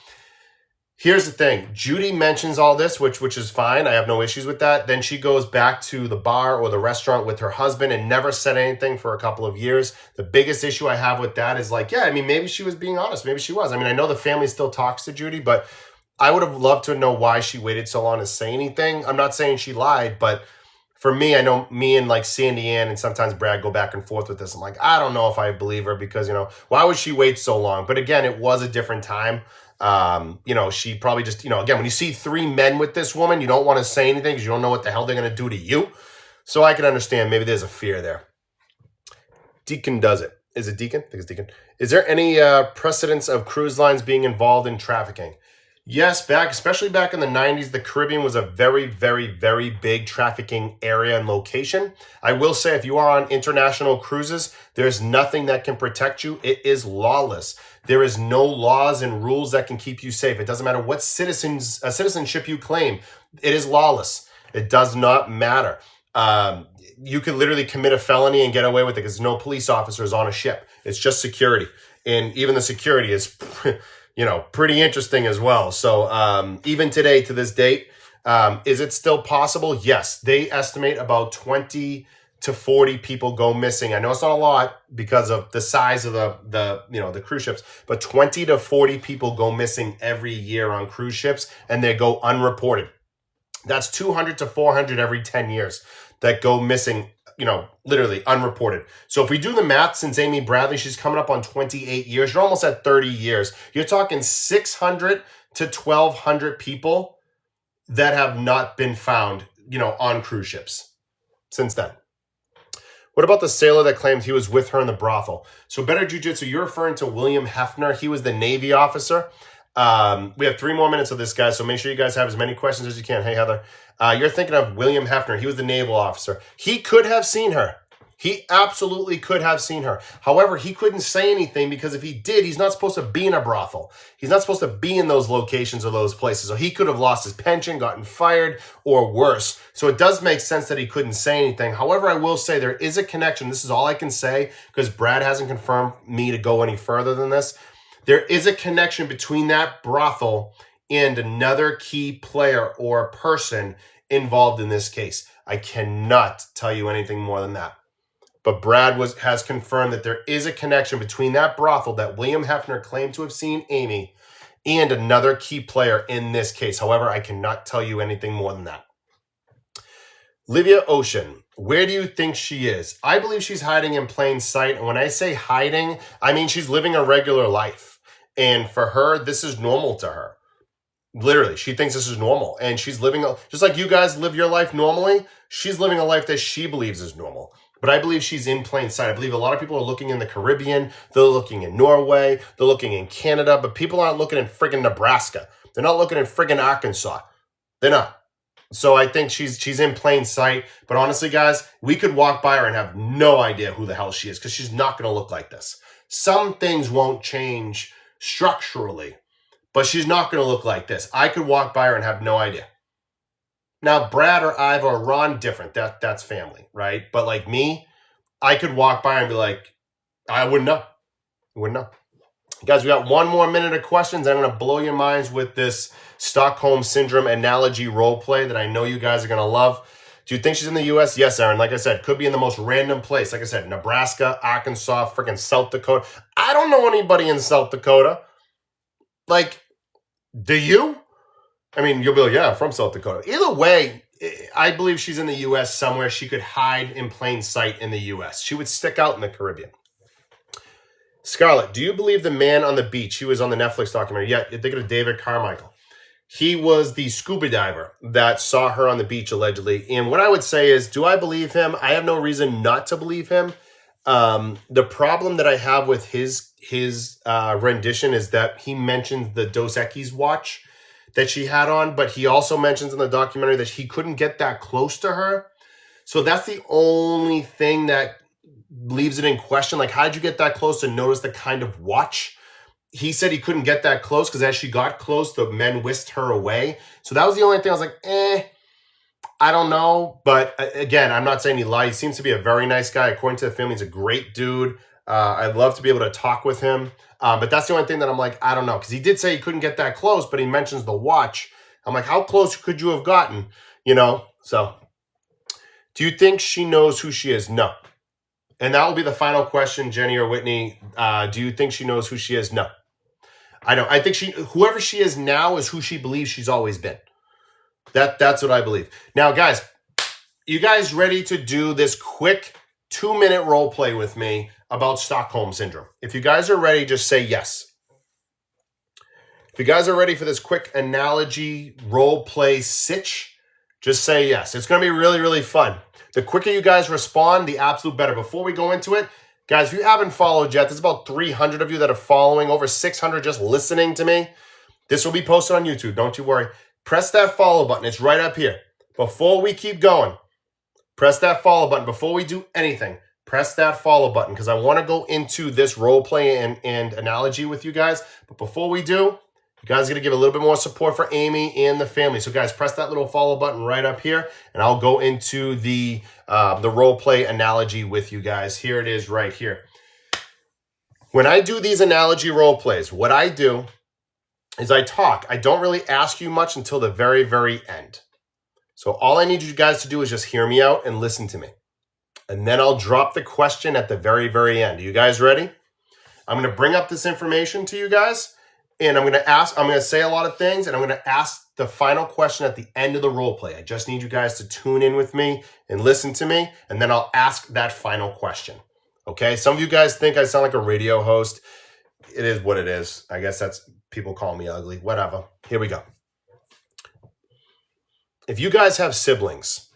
Here's the thing. Judy mentions all this, which is fine. I have no issues with that. Then she goes back to the bar or the restaurant with her husband and never said anything for a couple of years. The biggest issue I have with that is maybe she was being honest. Maybe she was. I know the family still talks to Judy, but I would have loved to know why she waited so long to say anything. I'm not saying she lied, but for me, I know me and Sandy Ann and sometimes Brad go back and forth with this. I'm like, I don't know if I believe her because, why would she wait so long? But again, it was a different time. She probably just, again, when you see 3 men with this woman, you don't want to say anything because you don't know what the hell they're going to do to you. So I can understand maybe there's a fear there. Deacon does it. Is it Deacon? I think it's Deacon. Is there any precedence of cruise lines being involved in trafficking? Yes, especially back in the 90s, the Caribbean was a very, very, very big trafficking area and location. I will say if you are on international cruises, there's nothing that can protect you. It is lawless. There is no laws and rules that can keep you safe. It doesn't matter what citizenship you claim. It is lawless. It does not matter. You could literally commit a felony and get away with it because there's no police officers on a ship. It's just security. And even the security is, pretty interesting as well. So even today, to this date, is it still possible? Yes. They estimate about 20 to 40 people go missing. I know it's not a lot because of the size of the cruise ships, but 20 to 40 people go missing every year on cruise ships, and they go unreported. That's 200 to 400 every 10 years that go missing, literally unreported. So if we do the math, since Amy Bradley, she's coming up on 28 years, you're almost at 30 years. You're talking 600 to 1,200 people that have not been found, on cruise ships since then. What about the sailor that claimed he was with her in the brothel? So Better Jiu-Jitsu, you're referring to William Hefner. He was the Navy officer. We have 3 more minutes of this, guys, so make sure you guys have as many questions as you can. Hey, Heather. You're thinking of William Hefner. He was the naval officer. He could have seen her. He absolutely could have seen her. However, he couldn't say anything because if he did, he's not supposed to be in a brothel. He's not supposed to be in those locations or those places. So he could have lost his pension, gotten fired, or worse. So it does make sense that he couldn't say anything. However, I will say there is a connection. This is all I can say because Brad hasn't confirmed me to go any further than this. There is a connection between that brothel and another key player or person involved in this case. I cannot tell you anything more than that. But Brad has confirmed that there is a connection between that brothel that William Hefner claimed to have seen Amy and another key player in this case. However, I cannot tell you anything more than that. Livia Ocean, where do you think she is? I believe she's hiding in plain sight. And when I say hiding, I mean she's living a regular life. And for her, this is normal to her. Literally, she thinks this is normal. And she's living, just like you guys live your life normally, she's living a life that she believes is normal. But I believe she's in plain sight. I believe a lot of people are looking in the Caribbean. They're looking in Norway. They're looking in Canada. But people aren't looking in friggin' Nebraska. They're not looking in friggin' Arkansas. They're not. So I think she's in plain sight. But honestly, guys, we could walk by her and have no idea who the hell she is because she's not going to look like this. Some things won't change structurally, but she's not going to look like this. I could walk by her and have no idea. Now, Brad or Iva or Ron, different. That's family, right? But like me, I could walk by and be like, I wouldn't know. I wouldn't know. Guys, we got 1 more minute of questions. I'm going to blow your minds with this Stockholm Syndrome analogy role play that I know you guys are going to love. Do you think she's in the U.S.? Yes, Aaron. Like I said, could be in the most random place. Like I said, Nebraska, Arkansas, freaking South Dakota. I don't know anybody in South Dakota. Like, do you? I mean, you'll be like, yeah, I'm from South Dakota. Either way, I believe she's in the U.S. somewhere. She could hide in plain sight in the U.S. She would stick out in the Caribbean. Scarlett, do you believe the man on the beach? He was on the Netflix documentary. Yeah, you're thinking of David Carmichael. He was the scuba diver that saw her on the beach, allegedly. And what I would say is, do I believe him? I have no reason not to believe him. The problem that I have with his rendition is that he mentions the Dos Equis watch that she had on, but he also mentions in the documentary that he couldn't get that close to her. So that's the only thing that leaves it in question. Like, how'd you get that close to notice the kind of watch? He said he couldn't get that close because as she got close, the men whisked her away. So that was the only thing I was like, I don't know. But again, I'm not saying he lied. He seems to be a very nice guy. According to the family, he's a great dude. I'd love to be able to talk with him. But that's the only thing that I'm like, I don't know. Because he did say he couldn't get that close, but he mentions the watch. I'm like, how close could you have gotten? You know? So, do you think she knows who she is? No. And that will be the final question, Jenny or Whitney. Do you think she knows who she is? No. I don't. I think whoever she is now is who she believes she's always been. That's what I believe. Now, guys, you guys ready to do this quick 2-minute role play with me about Stockholm Syndrome? If you guys are ready, just say yes. If you guys are ready for this quick analogy role play sitch, just say yes. It's going to be really, really fun. The quicker you guys respond, the absolute better. Before we go into it, guys, if you haven't followed yet, there's about 300 of you that are following, over 600 just listening to me. This will be posted on YouTube. Don't you worry. Press that follow button. It's right up here. Before we keep going, press that follow button. Before we do anything, press that follow button because I want to go into this role play and analogy with you guys. But before we do, you guys are going to give a little bit more support for Amy and the family. So guys, press that little follow button right up here and I'll go into the role play analogy with you guys. Here it is right here. When I do these analogy role plays, what I do is I talk. I don't really ask you much until the very, very end. So all I need you guys to do is just hear me out and listen to me. And then I'll drop the question at the very, very end. Are you guys ready? I'm going to bring up this information to you guys. And I'm going to say a lot of things, and I'm going to ask the final question at the end of the role play. I just need you guys to tune in with me and listen to me, and then I'll ask that final question. Okay? Some of you guys think I sound like a radio host. It is what it is. I guess that's, people call me ugly. Whatever. Here we go. If you guys have siblings,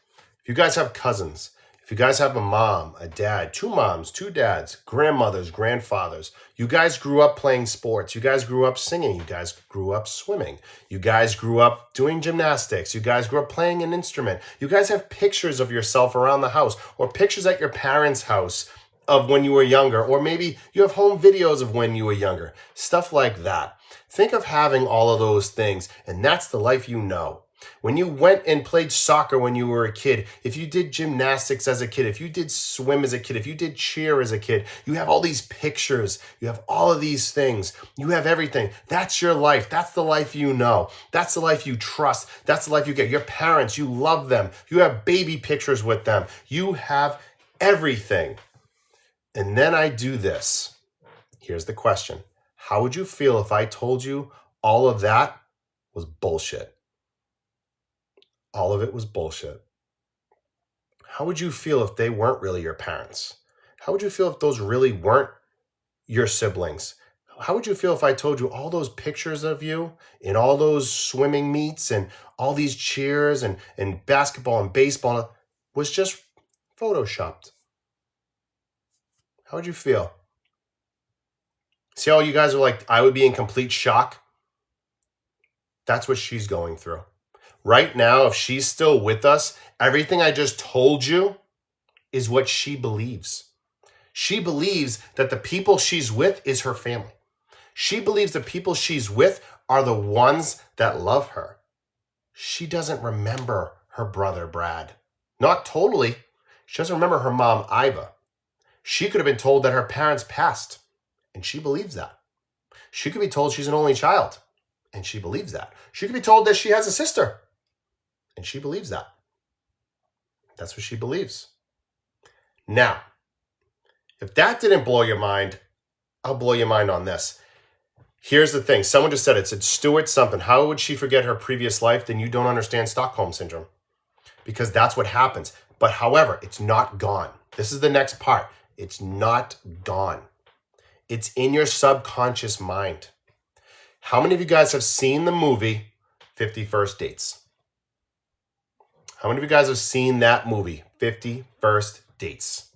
if you guys have cousins, if you guys have a mom, a dad, 2 moms, 2 dads, grandmothers, grandfathers, you guys grew up playing sports, you guys grew up singing, you guys grew up swimming, you guys grew up doing gymnastics, you guys grew up playing an instrument, you guys have pictures of yourself around the house or pictures at your parents' house of when you were younger, or maybe you have home videos of when you were younger, stuff like that. Think of having all of those things, and that's the life you know. When you went and played soccer when you were a kid, if you did gymnastics as a kid, if you did swim as a kid, if you did cheer as a kid, you have all these pictures, you have all of these things, you have everything. That's your life. That's the life you know. That's the life you trust. That's the life you get. Your parents, you love them. You have baby pictures with them. You have everything. And then I do this. Here's the question. How would you feel if I told you all of that was bullshit? All of it was bullshit. How would you feel if they weren't really your parents? How would you feel if those really weren't your siblings? How would you feel if I told you all those pictures of you in all those swimming meets and all these cheers and basketball and baseball was just photoshopped? How would you feel? See how you guys are like, I would be in complete shock? That's what she's going through. Right now, if she's still with us, everything I just told you is what she believes. She believes that the people she's with is her family. She believes the people she's with are the ones that love her. She doesn't remember her brother, Brad. Not totally. She doesn't remember her mom, Iva. She could have been told that her parents passed, and she believes that. She could be told she's an only child, and she believes that. She could be told that she has a sister, and she believes that. That's what she believes. Now, if that didn't blow your mind, I'll blow your mind on this. Here's the thing. Someone just said it. Said Stuart something. How would she forget her previous life? Then you don't understand Stockholm Syndrome. Because that's what happens. But however, it's not gone. This is the next part. It's not gone. It's in your subconscious mind. How many of you guys have seen the movie 50 First Dates? How many of you guys have seen that movie, 50 First Dates?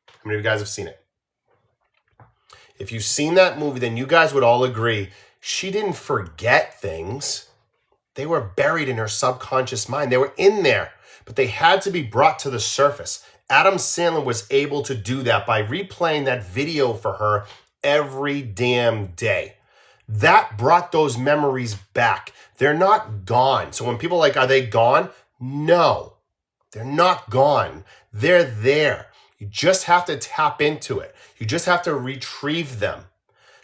How many of you guys have seen it? If you've seen that movie, then you guys would all agree she didn't forget things. They were buried in her subconscious mind. They were in there, but they had to be brought to the surface. Adam Sandler was able to do that by replaying that video for her every damn day. That brought those memories back. They're not gone. So when people are like, are they gone? No, they're not gone. They're there. You just have to tap into it. You just have to retrieve them.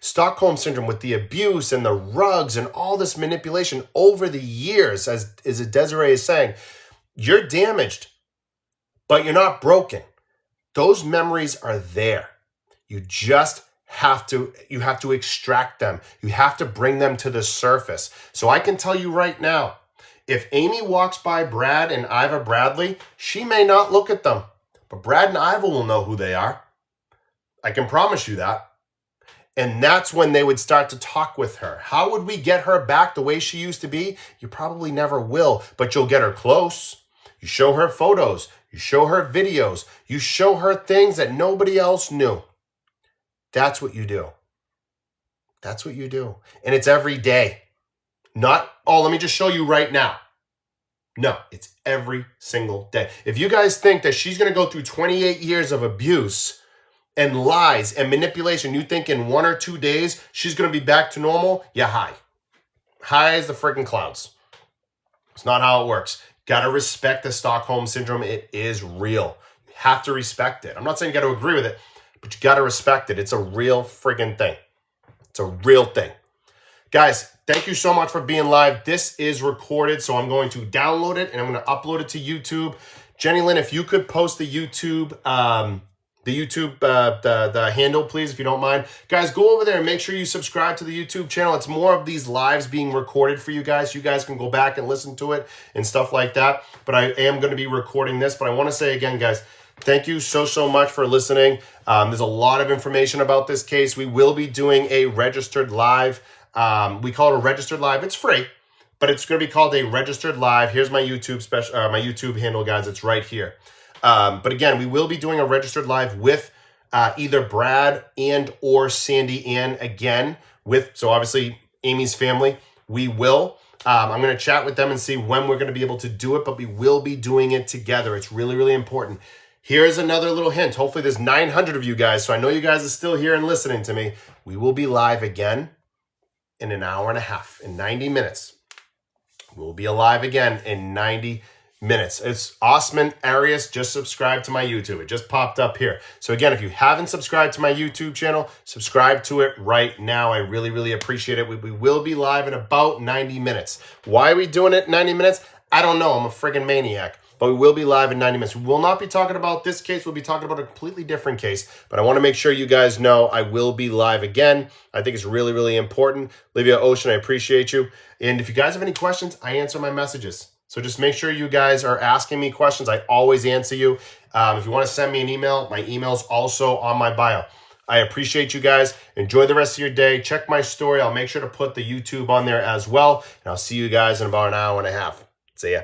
Stockholm Syndrome with the abuse and the rugs and all this manipulation over the years, as Desiree is saying, you're damaged, but you're not broken. Those memories are there. You just have to extract them. You have to bring them to the surface. So I can tell you right now, if Amy walks by Brad and Iva Bradley, she may not look at them, but Brad and Iva will know who they are. I can promise you that. And that's when they would start to talk with her. How would we get her back the way she used to be? You probably never will, but you'll get her close. You show her photos. You show her videos. You show her things that nobody else knew. That's what you do. That's what you do. And it's every day. Not, oh, let me just show you right now. No, it's every single day. If you guys think that she's going to go through 28 years of abuse and lies and manipulation, you think in 1 or 2 days she's going to be back to normal? Yeah, high. High as the freaking clouds. It's not how it works. Got to respect the Stockholm Syndrome. It is real. You have to respect it. I'm not saying you got to agree with it, but you got to respect it. It's a real friggin' thing. It's a real thing. Guys, thank you so much for being live. This is recorded, so I'm going to download it and I'm going to upload it to YouTube. Jenny Lynn, if you could post the YouTube, the handle, please, if you don't mind. Guys, go over there and make sure you subscribe to the YouTube channel. It's more of these lives being recorded for you guys. You guys can go back and listen to it and stuff like that. But I am going to be recording this. But I want to say again, guys, thank you so much for listening. There's a lot of information about this case. We will be doing a registered live. We call it a registered live. It's free, but it's going to be called a registered live. Here's my YouTube my YouTube handle, guys. It's right here. But again, we will be doing a registered live with either Brad and or Sandy Ann again with, so obviously Amy's family. We will. I'm going to chat with them and see when we're going to be able to do it, but we will be doing it together. It's really, really important. Here's another little hint. Hopefully there's 900 of you guys, so I know you guys are still here and listening to me. We will be live again in an hour and a half, in 90 minutes. We'll be alive again in 90 minutes. It's Osman Arias. Just subscribe to my YouTube. It just popped up here. So again, if you haven't subscribed to my YouTube channel, subscribe to it right now. I really, really appreciate it. We will be live in about 90 minutes. Why are we doing it in 90 minutes? I don't know. I'm a friggin' maniac. But we will be live in 90 minutes. We will not be talking about this case. We'll be talking about a completely different case. But I want to make sure you guys know I will be live again. I think it's really, really important. Livia Ocean, I appreciate you. And if you guys have any questions, I answer my messages. So just make sure you guys are asking me questions. I always answer you. If you want to send me an email, my email's also on my bio. I appreciate you guys. Enjoy the rest of your day. Check my story. I'll make sure to put the YouTube on there as well. And I'll see you guys in about an hour and a half. See ya.